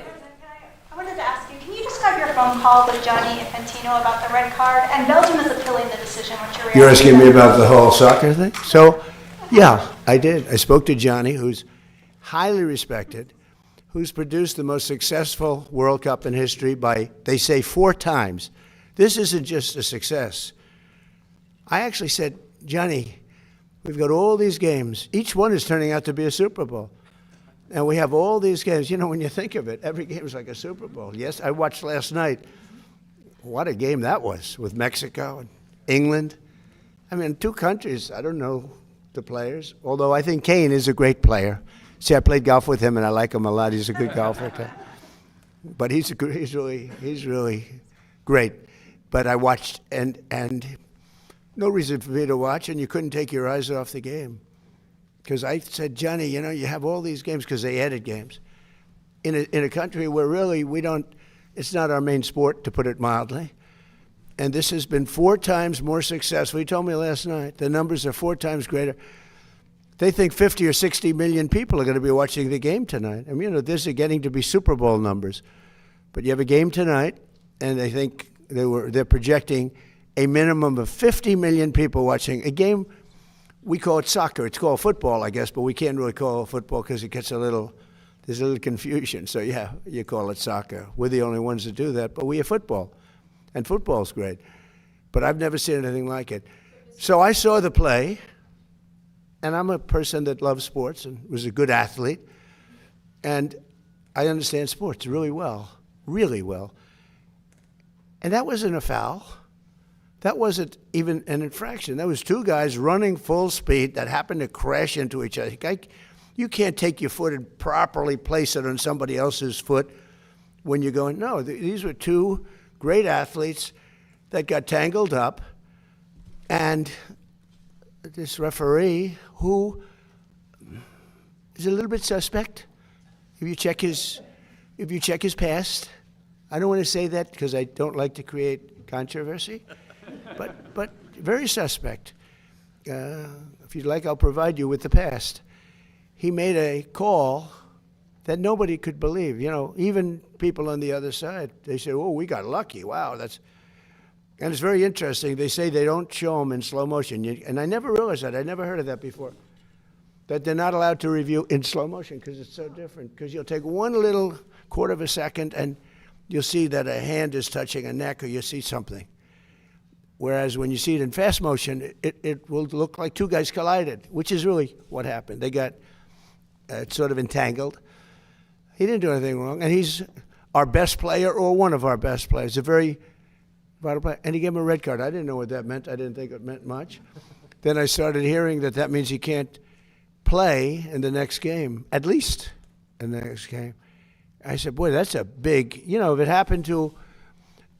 I wanted to ask you, can you describe your phone call with Gianni Infantino about the red card? And Belgium is appealing the decision. What's your reaction? You're asking me about the whole soccer thing? So, yeah, I did. I spoke to Gianni, who's highly respected, who's produced the most successful World Cup in history by, they say, 4 times. This isn't just a success. I actually said, Johnny, we've got all these games. Each one is turning out to be a Super Bowl. And we have all these games. When you think of it, every game is like a Super Bowl. Yes, I watched last night. What a game that was with Mexico and England. I mean, 2 countries, I don't know the players, although I think Kane is a great player. See, I played golf with him, and I like him a lot. He's a good golfer, too. But he's really great. But I watched, and no reason for me to watch, and you couldn't take your eyes off the game. Because I said, Johnny, you have all these games, because they added games. In a country where really it's not our main sport, to put it mildly. And this has been 4 times more successful. He told me last night, the numbers are 4 times greater. They think 50 or 60 million people are going to be watching the game tonight. I mean, this is getting to be Super Bowl numbers. But you have a game tonight, and they think they're projecting a minimum of 50 million people watching a game. We call it soccer. It's called football, I guess, but we can't really call it football because there's a little confusion. So yeah, you call it soccer. We're the only ones that do that, but we have football, and football's great. But I've never seen anything like it. So I saw the play. And I'm a person that loves sports and was a good athlete. And I understand sports really well, really well. And that wasn't a foul. That wasn't even an infraction. That was 2 guys running full speed that happened to crash into each other. You can't take your foot and properly place it on somebody else's foot when you're going, no, these were 2 great athletes that got tangled up. And this referee, who is a little bit suspect, if you check his past, I don't want to say that because I don't like to create controversy, but very suspect. If you'd like, I'll provide you with the past. He made a call that nobody could believe. Even people on the other side, they say, "Oh, we got lucky. Wow, that's." And it's very interesting. They say they don't show them in slow motion. And I never realized that. I never heard of that before. That they're not allowed to review in slow motion because it's so different. Because you'll take 1 little quarter of a second and you'll see that a hand is touching a neck or you see something. Whereas when you see it in fast motion, it will look like 2 guys collided, which is really what happened. They got sort of entangled. He didn't do anything wrong. And he's our best player or one of our best players. A very vital play. And he gave him a red card. I didn't know what that meant. I didn't think it meant much. Then I started hearing that means he can't play in the next game, at least in the next game. I said, boy, that's a big, if it happened to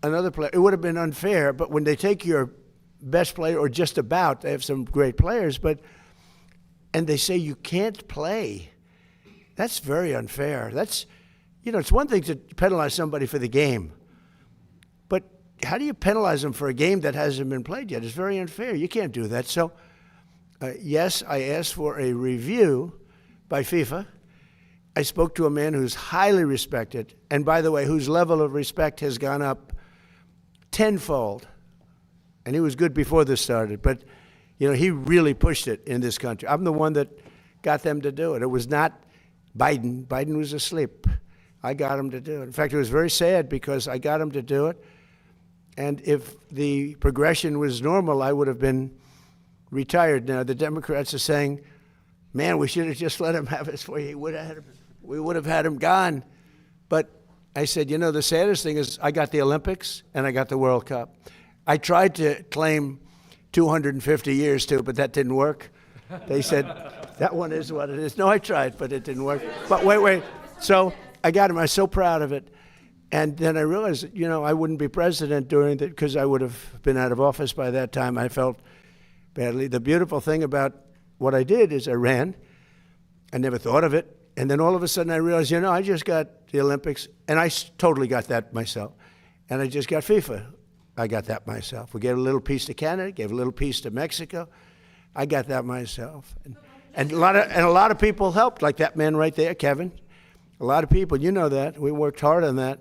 another player, it would have been unfair. But when they take your best player, or just about, they have some great players, and they say you can't play, that's very unfair. That's, it's one thing to penalize somebody for the game. But how do you penalize them for a game that hasn't been played yet? It's very unfair. You can't do that. So, yes, I asked for a review by FIFA. I spoke to a man who's highly respected, and by the way, whose level of respect has gone up tenfold. And he was good before this started, but he really pushed it in this country. I'm the one that got them to do it. It was not Biden. Biden was asleep. I got him to do it. In fact, it was very sad because I got him to do it. And if the progression was normal, I would have been retired now. The Democrats are saying, man, we should have just let him have his way. We would have had him gone. But I said, the saddest thing is I got the Olympics and I got the World Cup. I tried to claim 250 years too, but that didn't work. They said, that one is what it is. No, I tried, but it didn't work. But wait. So I got him. I was so proud of it. And then I realized, I wouldn't be president during that because I would have been out of office by that time. I felt badly. The beautiful thing about what I did is I ran. I never thought of it. And then all of a sudden I realized, I just got the Olympics, and I totally got that myself. And I just got FIFA. I got that myself. We gave a little piece to Canada, gave a little piece to Mexico. I got that myself. And a lot of people helped, like that man right there, Kevin. A lot of people, you know that. We worked hard on that,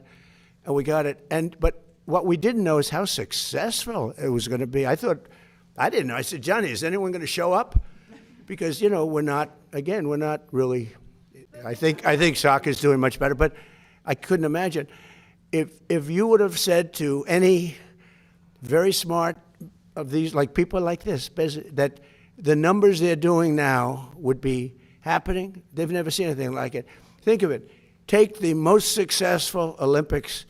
and we got it. But what we didn't know is how successful it was going to be. I didn't know. I said, Johnny, is anyone going to show up? Because, we're not really, I think soccer's doing much better, but I couldn't imagine. If you would have said to any very smart of these, like people like this, that the numbers they're doing now would be happening, they've never seen anything like it. Think of it. Take the most successful Olympics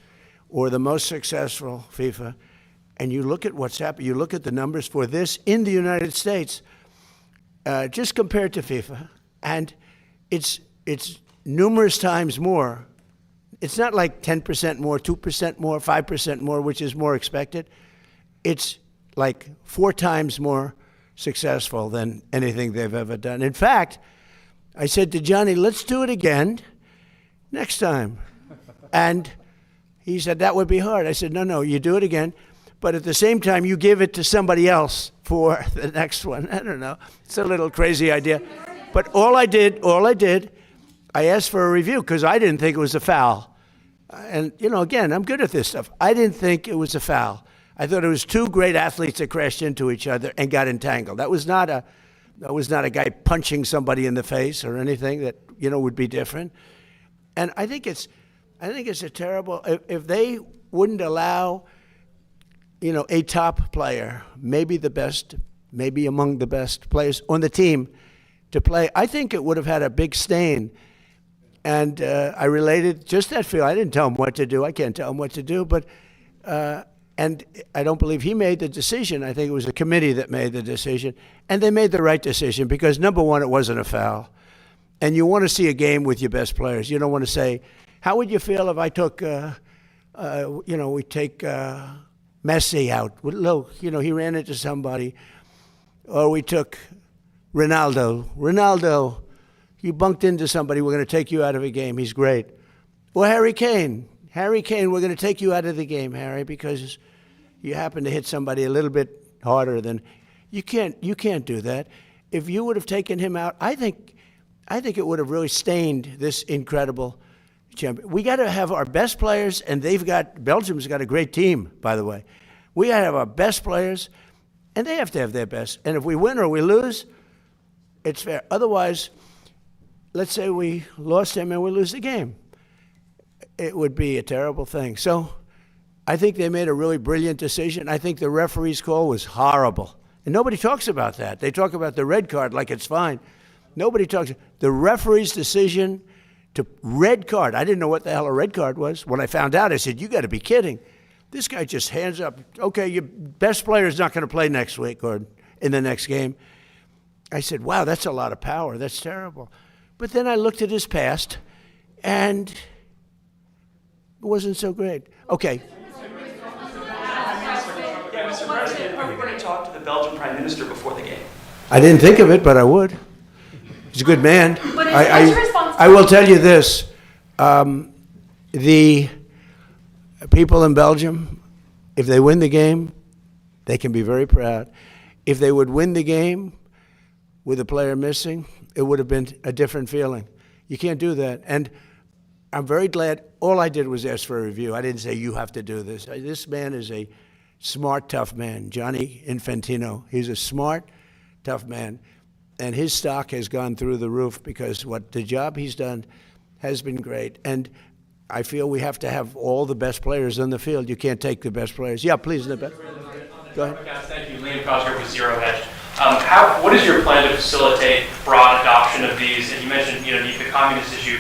or the most successful FIFA, and you look at what's happened. You look at the numbers for this in the United States, just compared to FIFA, and it's numerous times more. It's not like 10% more, 2% more, 5% more, which is more expected. It's like 4 times more successful than anything they've ever done. In fact, I said to Johnny, let's do it again next time. And he said, that would be hard. I said, no, you do it again. But at the same time, you give it to somebody else for the next one. I don't know. It's a little crazy idea. But all I did, I asked for a review because I didn't think it was a foul. And, again, I'm good at this stuff. I didn't think it was a foul. I thought it was 2 great athletes that crashed into each other and got entangled. That was not a guy punching somebody in the face or anything that, would be different. And I think it's a terrible, if they wouldn't allow, a top player, maybe the best, maybe among the best players on the team to play, I think it would have had a big stain. And I related just that feel. I didn't tell him what to do. I can't tell him what to do, but and I don't believe he made the decision. I think it was a committee that made the decision. And they made the right decision because, number one, it wasn't a foul. And you want to see a game with your best players. You don't want to say, how would you feel if I took, we take Messi out? Look, he ran into somebody. Or we took Ronaldo. Ronaldo, you bunked into somebody. We're going to take you out of a game. He's great. Or Harry Kane. Harry Kane, we're going to take you out of the game, Harry, because you happen to hit somebody a little bit harder than you can't do that. If you would have taken him out, I think it would have really stained this incredible champion. We got to have our best players, and Belgium's got a great team, by the way. We got to have our best players, and they have to have their best. And if we win or we lose, it's fair. Otherwise, let's say we lost him and we lose the game. It would be a terrible thing. So I think they made a really brilliant decision. I think the referee's call was horrible. And nobody talks about that. They talk about the red card like it's fine. Nobody talks. The referee's decision to red card. I didn't know what the hell a red card was. When I found out, I said, you got to be kidding. This guy just hands up, okay, your best player is not going to play next week or in the next game. I said, wow, that's a lot of power. That's terrible. But then I looked at his past, and it wasn't so great. Okay. Yeah, Mr. President, are you going to talk to the Belgian Prime Minister before the game? I didn't think of it, but I would. He's a good man. I will tell you this. The people in Belgium If they win the game, they can be very proud. If they would win the game with a player missing, it would have been a different feeling. You can't do that. And I'm very glad. All I did was ask for a review. I didn't say, you have to do this. This man is a smart, tough man, Gianni Infantino. He's a smart, tough man. And his stock has gone through the roof because what the job he's done has been great. And I feel we have to have all the best players on the field. You can't take the best players. Yeah, please, Nabet. Go ahead. Thank you. Liam Cosgrove with Zero Hedge. What is your plan to facilitate broad adoption of these? And you mentioned, the communist issue,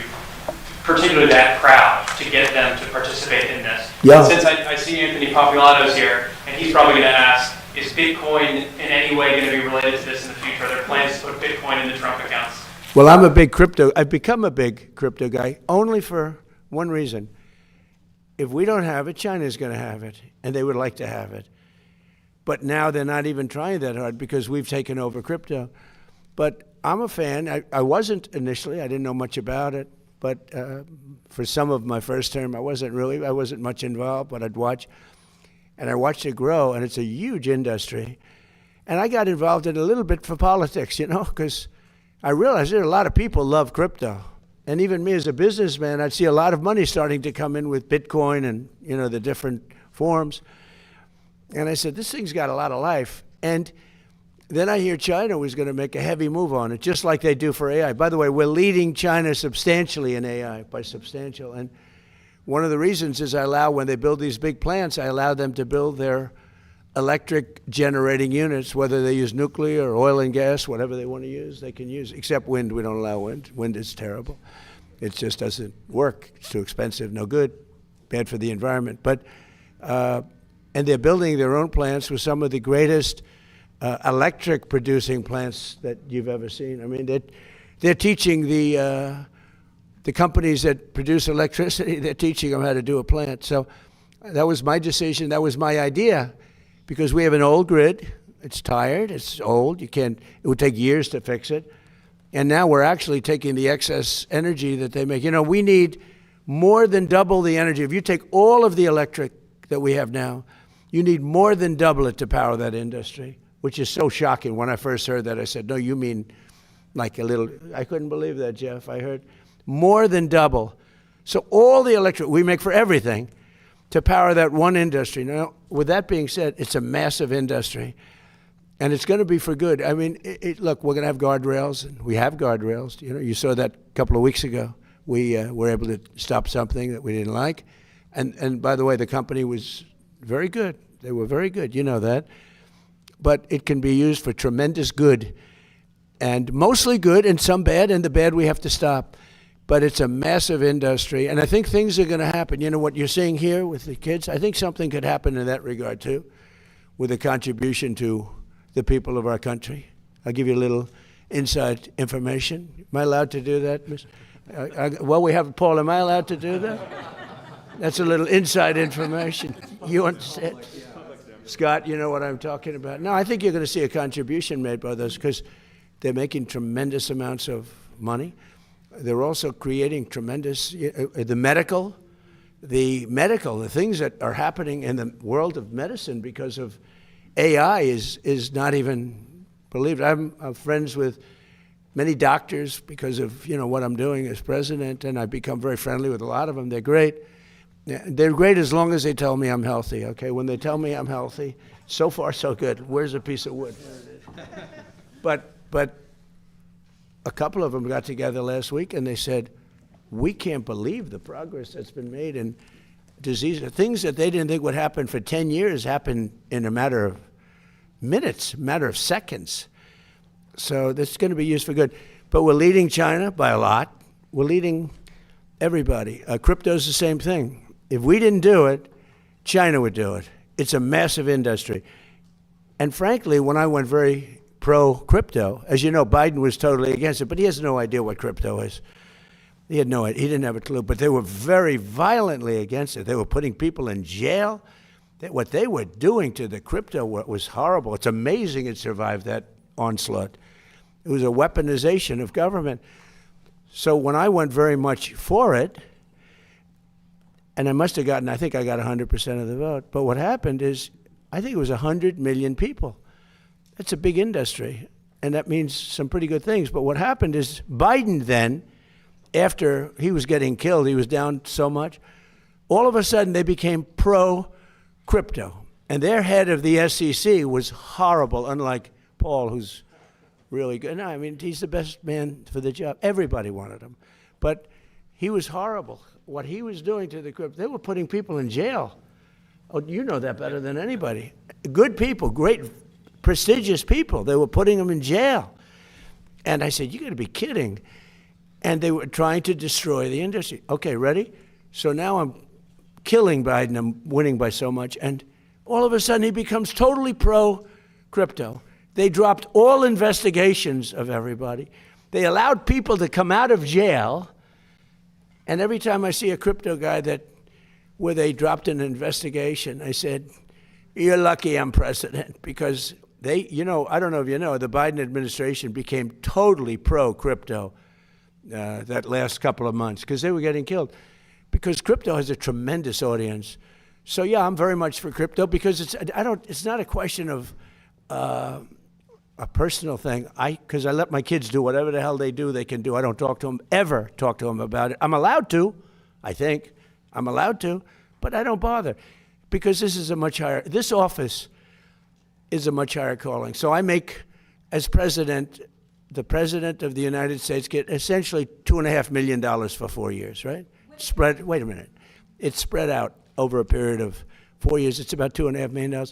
particularly that crowd, to get them to participate in this. Yeah. Since I see Anthony Populato's here, and he's probably going to ask, is Bitcoin in any way going to be related to this in the future? Are there plans to put Bitcoin in the Trump accounts? Well, I've become a big crypto guy only for one reason. If we don't have it, China's going to have it, and they would like to have it. But now they're not even trying that hard because we've taken over crypto. But I'm a fan. I wasn't initially. I didn't know much about it. But for some of my first term, I wasn't much involved, but I'd watch. And I watched it grow, and it's a huge industry. And I got involved in it a little bit for politics, because I realized there are a lot of people love crypto. And even me as a businessman, I'd see a lot of money starting to come in with Bitcoin and, the different forms. And I said, this thing's got a lot of life. And then I hear China was going to make a heavy move on it, just like they do for AI. By the way, we're leading China substantially in AI, by substantial. And one of the reasons is when they build these big plants, I allow them to build their electric generating units, whether they use nuclear or oil and gas, whatever they want to use, they can use. Except wind, we don't allow wind. Wind is terrible. It just doesn't work. It's too expensive, no good, bad for the environment. But and they're building their own plants with some of the greatest electric producing plants that you've ever seen. I mean, they're teaching the companies that produce electricity, they're teaching them how to do a plant. So that was my decision. That was my idea, because we have an old grid. It's tired. It's old. It would take years to fix it. And now we're actually taking the excess energy that they make. We need more than double the energy. If you take all of the electric that we have now, you need more than double it to power that industry, which is so shocking. When I first heard that, I said, no, you mean like a little, I couldn't believe that, Jeff. I heard more than double. So all the electric we make for everything to power that one industry. Now, with that being said, it's a massive industry, and it's going to be for good. I mean, look, we're going to have guardrails, and we have guardrails. You saw that a couple of weeks ago. We were able to stop something that we didn't like. And by the way, the company was very good. They were very good, you know that. But it can be used for tremendous good, and mostly good and some bad, and the bad we have to stop. But it's a massive industry, and I think things are going to happen. What you're seeing here with the kids, I think something could happen in that regard too, with a contribution to the people of our country. I'll give you a little inside information. Am I allowed to do that, Miss? Well, we have Paul. Am I allowed to do that? That's a little inside information. You understand? Scott, you know what I'm talking about. No, I think you're going to see a contribution made by those, because they're making tremendous amounts of money. They're also creating tremendous, the things that are happening in the world of medicine because of AI is not even believed. I'm friends with many doctors because of what I'm doing as president, and I've become very friendly with a lot of them. They're great. They're great as long as they tell me I'm healthy, okay? When they tell me I'm healthy, so far so good. Where's a piece of wood? But a couple of them got together last week and they said, we can't believe the progress that's been made in disease. Things that they didn't think would happen for 10 years happen in a matter of minutes, a matter of seconds. So this is going to be used for good. But we're leading China by a lot. We're leading everybody. Crypto's the same thing. If we didn't do it, China would do it. It's a massive industry. And frankly, when I went very pro-crypto, as you know, Biden was totally against it, but he has no idea what crypto is. He had no idea. He didn't have a clue. But they were very violently against it. They were putting people in jail. What they were doing to the crypto was horrible. It's amazing it survived that onslaught. It was a weaponization of government. So when I went very much for it, and I think I got 100% of the vote. But what happened is, I think it was 100 million people. That's a big industry, and that means some pretty good things. But what happened is Biden then, after he was getting killed, he was down so much, all of a sudden they became pro-crypto. And their head of the SEC was horrible, unlike Paul, who's really good. No, I mean, he's the best man for the job. Everybody wanted him. But he was horrible. What he was doing to the crypto, they were putting people in jail. Oh, you know that better than anybody. Good people, great, prestigious people. They were putting them in jail. And I said, you got to be kidding. And they were trying to destroy the industry. Okay, ready? So now I'm killing Biden. I'm winning by so much. And all of a sudden, he becomes totally pro-crypto. They dropped all investigations of everybody. They allowed people to come out of jail. And every time I see a crypto guy where they dropped an investigation, I said, you're lucky I'm president, because I don't know if you know, the Biden administration became totally pro-crypto that last couple of months, because they were getting killed. Because crypto has a tremendous audience. So yeah, I'm very much for crypto, because it's not a question of a personal thing. Because I let my kids do whatever the hell they do, they can do. I don't ever talk to them about it. I'm allowed to, I think. I'm allowed to, but I don't bother, because this office is a much higher calling. So I make, as president, the president of the United States get essentially $2.5 million for 4 years, right? Wait a minute. It's spread out over a period of 4 years. It's about $2.5 million.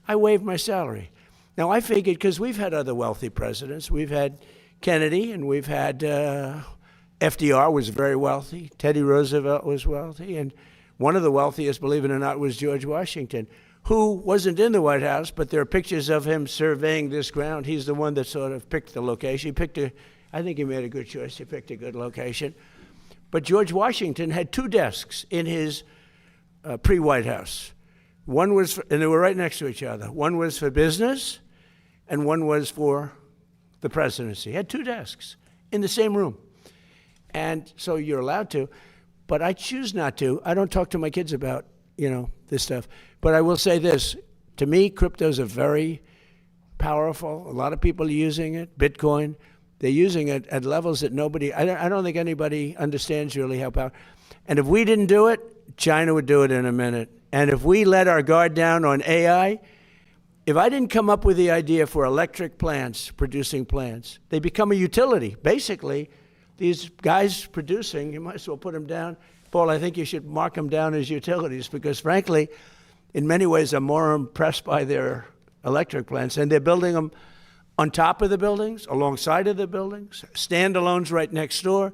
I waived my salary. Now, I figured, because we've had other wealthy presidents. We've had Kennedy, and we've had FDR was very wealthy. Teddy Roosevelt was wealthy. And one of the wealthiest, believe it or not, was George Washington, who wasn't in the White House, but there are pictures of him surveying this ground. He's the one that sort of picked the location. I think he made a good choice. He picked a good location. But George Washington had 2 desks in his pre-White House. One was, and they were right next to each other. One was for business, and one was for the presidency. He had 2 desks in the same room. And so you're allowed to, but I choose not to. I don't talk to my kids about, this stuff. But I will say this, to me, cryptos are very powerful. A lot of people are using it. Bitcoin, they're using it at levels that I don't think anybody understands really how powerful. And if we didn't do it, China would do it in a minute. And if we let our guard down on AI, if I didn't come up with the idea for electric plants, producing plants, they become a utility. Basically, these guys producing, you might as well put them down. Paul, I think you should mark them down as utilities, because frankly, in many ways, I'm more impressed by their electric plants. And they're building them on top of the buildings, alongside of the buildings, standalones right next door.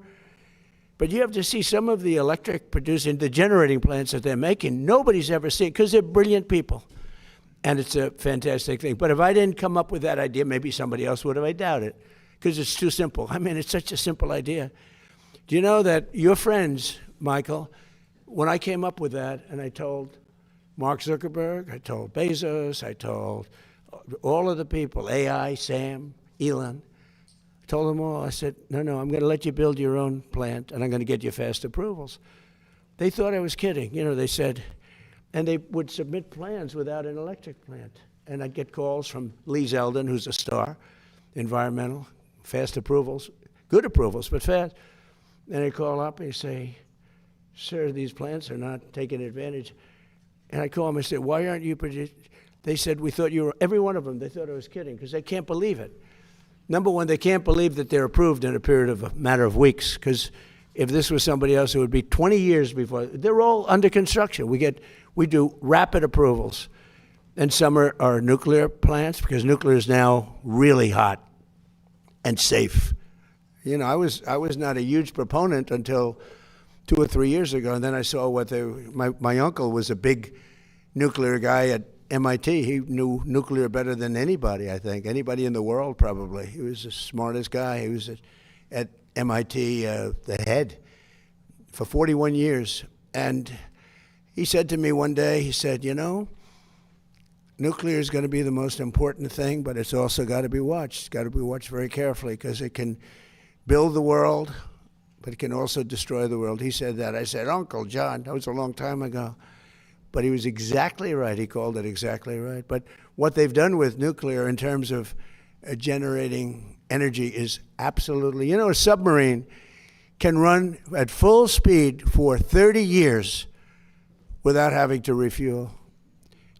But you have to see some of the electric producing, the generating plants that they're making, nobody's ever seen, because they're brilliant people. And it's a fantastic thing. But if I didn't come up with that idea, maybe somebody else would have. I doubt it, because it's too simple. I mean, it's such a simple idea. Do you know that your friends, Michael, when I came up with that, and I told Mark Zuckerberg, I told Bezos, I told all of the people, AI, Sam, Elon, I told them all, I said, no, I'm going to let you build your own plant, and I'm going to get you fast approvals. They thought I was kidding. They said, and they would submit plans without an electric plant. And I'd get calls from Lee Zeldin, who's a star, environmental, fast approvals, good approvals, but fast. And they call up and say, sir, these plants are not taking advantage. And I call them and say, why aren't you producing? They said, we thought you were, every one of them, they thought I was kidding, because they can't believe it. Number one, they can't believe that they're approved in a period of a matter of weeks, because if this was somebody else, it would be 20 years before. They're all under construction. We do rapid approvals. And some are nuclear plants, because nuclear is now really hot and safe. I was not a huge proponent until 2 or 3 years ago, and then I saw my uncle was a big nuclear guy at MIT. He knew nuclear better than anybody, I think. Anybody in the world, probably. He was the smartest guy. He was at MIT, the head, for 41 years. And he said to me one day, he said, nuclear is going to be the most important thing, but it's also got to be watched. It's got to be watched very carefully, because it can build the world but it can also destroy the world. He said that. I said, Uncle John, that was a long time ago. But he was exactly right. He called it exactly right. But what they've done with nuclear in terms of generating energy is absolutely, a submarine can run at full speed for 30 years without having to refuel.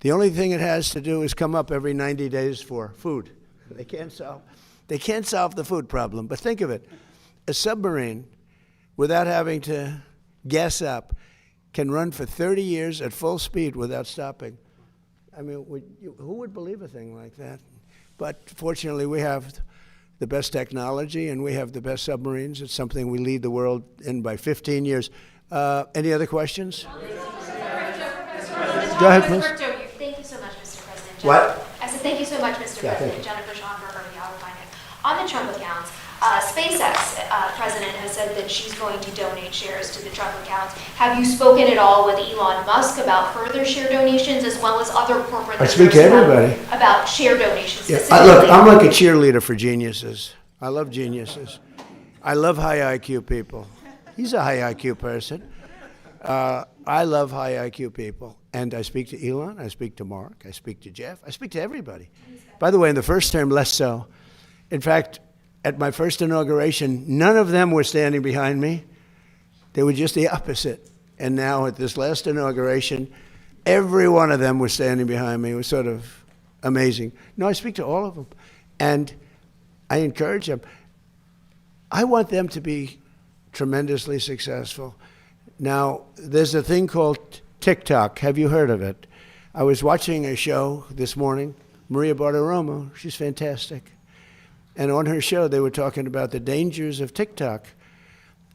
The only thing it has to do is come up every 90 days for food. They can't solve the food problem. But think of it, a submarine, without having to gas up, can run for 30 years at full speed without stopping. I mean, who would believe a thing like that? But fortunately, we have the best technology and we have the best submarines. It's something we lead the world in by 15 years. Any other questions? Go ahead, please. Thank you so much, Mr. President. What? I said thank you so much, Mr. President. Jennifer Schonberger, Yahoo Finance. On the Trump accounts, SpaceX president has said that she's going to donate shares to the Trump accounts. Have you spoken at all with Elon Musk about further share donations as well as other corporate I speak to everybody. about share donations? Yeah, Specifically? look, I'm like a cheerleader for geniuses. I love geniuses. I love high IQ people. He's a high IQ person. I love high IQ people. And I speak to Elon, I speak to Mark, I speak to Jeff, I speak to everybody. By the way, in the first term, less so. In fact, at my first inauguration, none of them were standing behind me. They were just the opposite. And now at this last inauguration, every one of them was standing behind me. It was sort of amazing. No, I speak to all of them. And I encourage them. I want them to be tremendously successful. Now, there's a thing called TikTok. Have you heard of it? I was watching a show this morning, Maria Bartiromo. She's fantastic. And on her show, they were talking about the dangers of TikTok.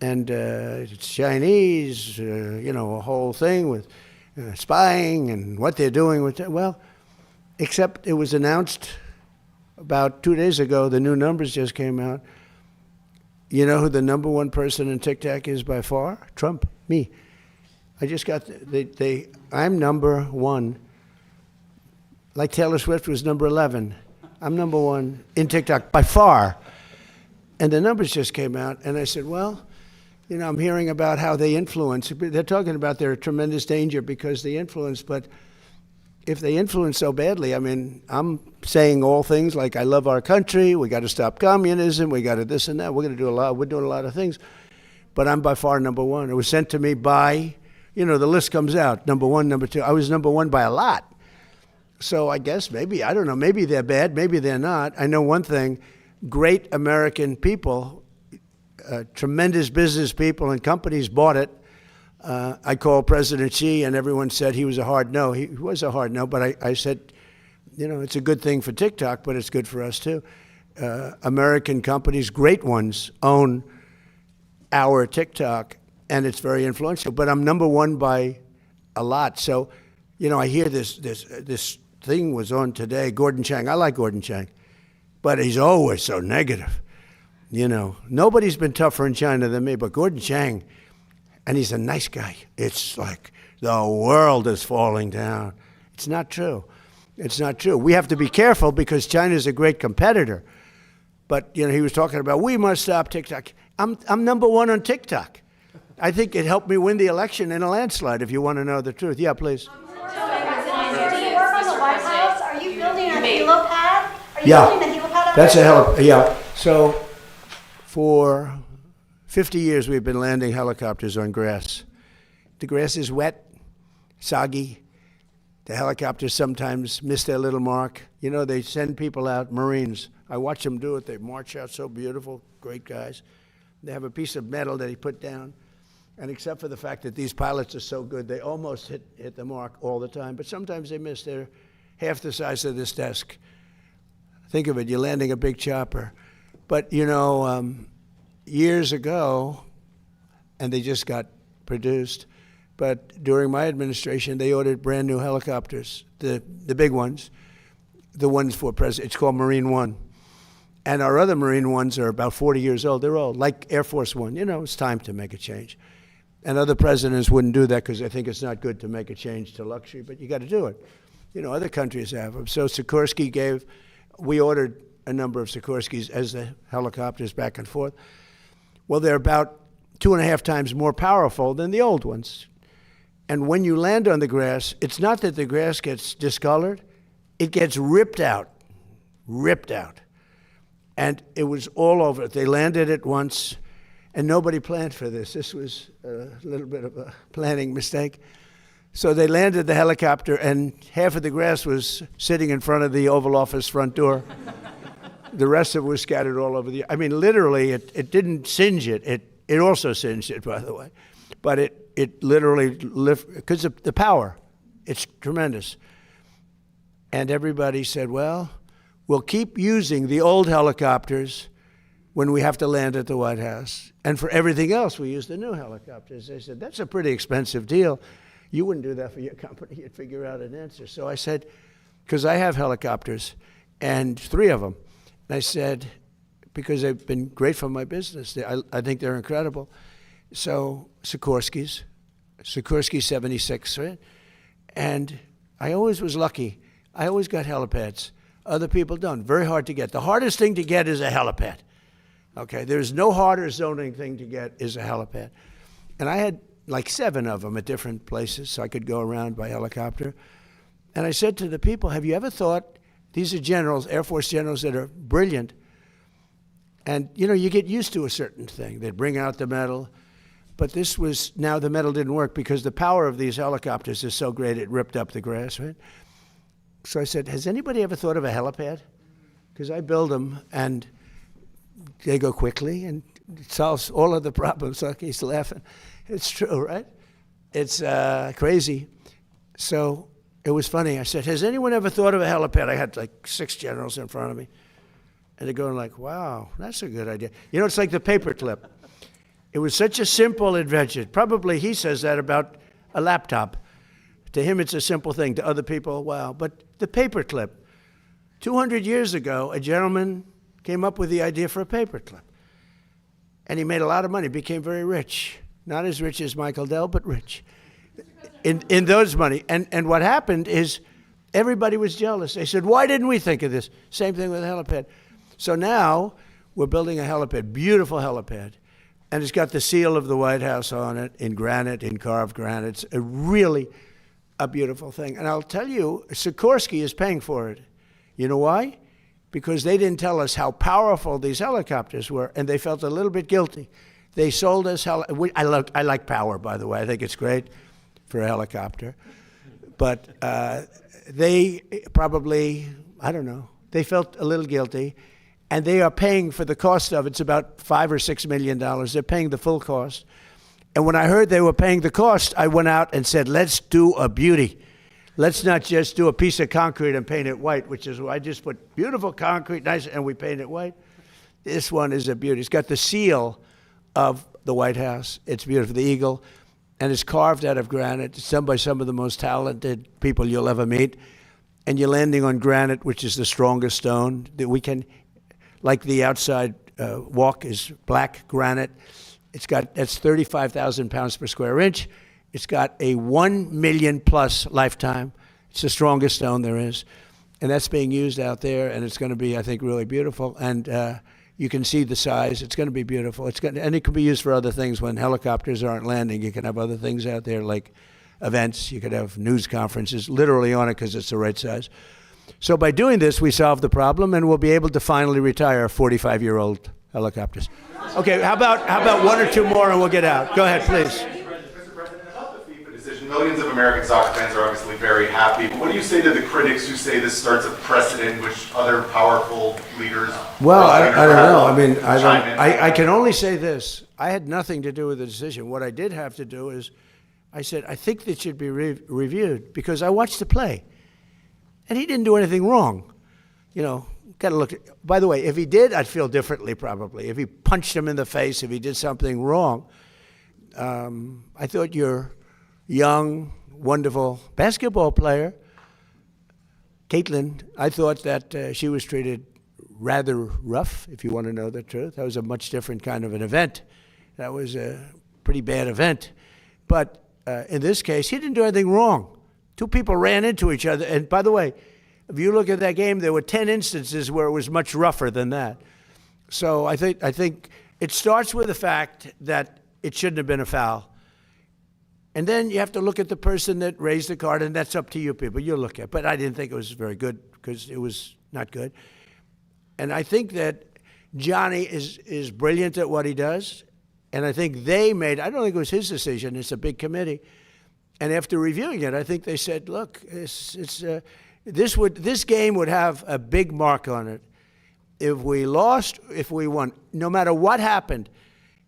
And it's Chinese, a whole thing with spying and what they're doing with it. Well, except it was announced about 2 days ago, the new numbers just came out. You know who the number one person in TikTok is by far? Trump, me. I just got, I'm number one. Like Taylor Swift was number 11. I'm number one in TikTok by far. And the numbers just came out, and I said, well, I'm hearing about how they influence. They're talking about their tremendous danger because they influence, but if they influence so badly, I mean, I'm saying all things like I love our country, we got to stop communism, we got to this and that, we're doing a lot of things, but I'm by far number one. It was sent to me by, the list comes out, number one, number two. I was number one by a lot. So I guess maybe, I don't know, maybe they're bad, maybe they're not. I know one thing, great American people, tremendous business people and companies bought it. I called President Xi and everyone said he was a hard no. He was a hard no, but I said, it's a good thing for TikTok, but it's good for us too. American companies, great ones, own our TikTok and it's very influential, but I'm number one by a lot. So, I hear this thing was on today, Gordon Chang. I like Gordon Chang, but he's always so negative. Nobody's been tougher in China than me, but Gordon Chang, and he's a nice guy. It's like the world is falling down. It's not true. It's not true. We have to be careful because China's a great competitor. But, he was talking about, we must stop TikTok. I'm number one on TikTok. I think it helped me win the election in a landslide, if you want to know the truth. Yeah, please. Are you building a helipad? That's a helipad. Yeah. So for 50 years, we've been landing helicopters on grass. The grass is wet, soggy. The helicopters sometimes miss their little mark. They send people out, Marines. I watch them do it. They march out so beautiful, great guys. They have a piece of metal that they put down. And except for the fact that these pilots are so good, they almost hit the mark all the time. But sometimes they miss. They're half the size of this desk. Think of it, you're landing a big chopper. But, years ago, and they just got produced, but during my administration, they ordered brand new helicopters, the big ones, the ones for President. It's called Marine One. And our other Marine ones are about 40 years old. They're old, like Air Force One. It's time to make a change. And other presidents wouldn't do that because they think it's not good to make a change to luxury, but you got to do it. Other countries have them. So Sikorsky we ordered a number of Sikorskys as the helicopters back and forth. Well, they're about 2.5 times more powerful than the old ones. And when you land on the grass, it's not that the grass gets discolored, it gets ripped out. And it was all over. They landed it once, and nobody planned for this. This was a little bit of a planning mistake. So they landed the helicopter, and half of the grass was sitting in front of the Oval Office front door. The rest of it was scattered all over I mean, literally, it didn't singe it. It also singed it, by the way. But it literally lifted, because of the power. It's tremendous. And everybody said, well, we'll keep using the old helicopters when we have to land at the White House. And for everything else, we use the new helicopters. They said, that's a pretty expensive deal. You wouldn't do that for your company. You'd figure out an answer. So I said, because I have helicopters, and 3 of them. And I said, because they've been great for my business. I think they're incredible. So Sikorsky 76, right? And I always was lucky. I always got helipads. Other people don't. Very hard to get. The hardest thing to get is a helipad. Okay, there's no harder zoning thing to get is a helipad. And I had like 7 of them at different places, so I could go around by helicopter. And I said to the people, have you ever thought, these are generals, Air Force generals that are brilliant, and you get used to a certain thing. They'd bring out the metal, but now the metal didn't work because the power of these helicopters is so great it ripped up the grass, right? So I said, has anybody ever thought of a helipad? Because I build them, and they go quickly, and it solves all of the problems. So he's laughing. It's true, right? It's crazy. So it was funny. I said, has anyone ever thought of a helipad? I had like 6 generals in front of me. And they're going like, wow, that's a good idea. It's like the paperclip. It was such a simple invention. Probably he says that about a laptop. To him, it's a simple thing. To other people, wow. But the paperclip. 200 years ago, a gentleman came up with the idea for a paperclip. And he made a lot of money, became very rich. Not as rich as Michael Dell, but rich in those money. And what happened is everybody was jealous. They said, why didn't we think of this? Same thing with a helipad. So now we're building a helipad, beautiful helipad. And it's got the seal of the White House on it, in granite, in carved granite. It's really a beautiful thing. And I'll tell you, Sikorsky is paying for it. You know why? Because they didn't tell us how powerful these helicopters were, and they felt a little bit guilty. They sold us I like power, by the way. I think it's great for a helicopter. But they probably, I don't know, they felt a little guilty. And they are paying for the cost of it. It's about $5 or $6 million. They're paying the full cost. And when I heard they were paying the cost, I went out and said, let's do a beauty. Let's not just do a piece of concrete and paint it white, which is why I just put beautiful concrete, nice, and we paint it white. This one is a beauty. It's got the seal of the White House. It's beautiful, the eagle. And it's carved out of granite. It's done by some of the most talented people you'll ever meet. And you're landing on granite, which is the strongest stone that we can. Like the outside walk is black granite. That's 35,000 pounds per square inch. It's got a 1 million plus lifetime. It's the strongest stone there is. And that's being used out there, and it's going to be, I think, really beautiful. And you can see the size. It's going to be beautiful. And it can be used for other things when helicopters aren't landing. You can have other things out there like events. You could have news conferences literally on it because it's the right size. So by doing this, we solve the problem, and we'll be able to finally retire 45-year-old helicopters. Okay, how about 1 or 2 more, and we'll get out. Go ahead, please. Mr. President, about the FIFA decision, millions of American soccer fans are obviously very happy. What do you say to the critics who say this starts a precedent which other powerful leaders? Well, I don't know. I mean, I can only say this. I had nothing to do with the decision. What I did have to do is, I said, I think that should be reviewed because I watched the play. And he didn't do anything wrong. Got to look at, by the way, if he did, I'd feel differently probably. If he punched him in the face, if he did something wrong. I thought your young, wonderful basketball player, Caitlin, I thought that she was treated rather rough, if you want to know the truth. That was a much different kind of an event. That was a pretty bad event. But in this case, he didn't do anything wrong. 2 people ran into each other. And by the way, if you look at that game, there were 10 instances where it was much rougher than that. So I think it starts with the fact that it shouldn't have been a foul. And then you have to look at the person that raised the card, and that's up to you people. You look at it. But I didn't think it was very good because it was not good. And I think that Johnny is brilliant at what he does. And I think they made, I don't think it was his decision, it's a big committee. And after reviewing it, I think they said, look, this game would have a big mark on it. If we lost, if we won, no matter what happened,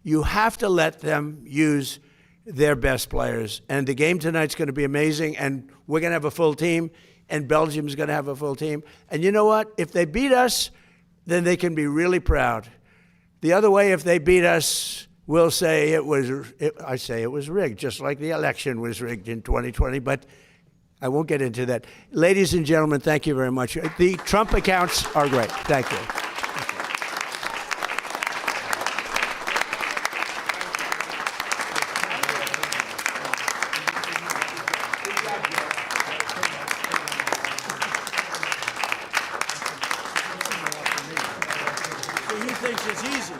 you have to let them use their best players. And the game tonight's going to be amazing, and we're going to have a full team, and Belgium's going to have a full team. And you know what? If they beat us, then they can be really proud. The other way, if they beat us, we'll say I say it was rigged, just like the election was rigged in 2020, but I won't get into that. Ladies and gentlemen, thank you very much. The Trump accounts are great. Thank you. He thinks it's easy.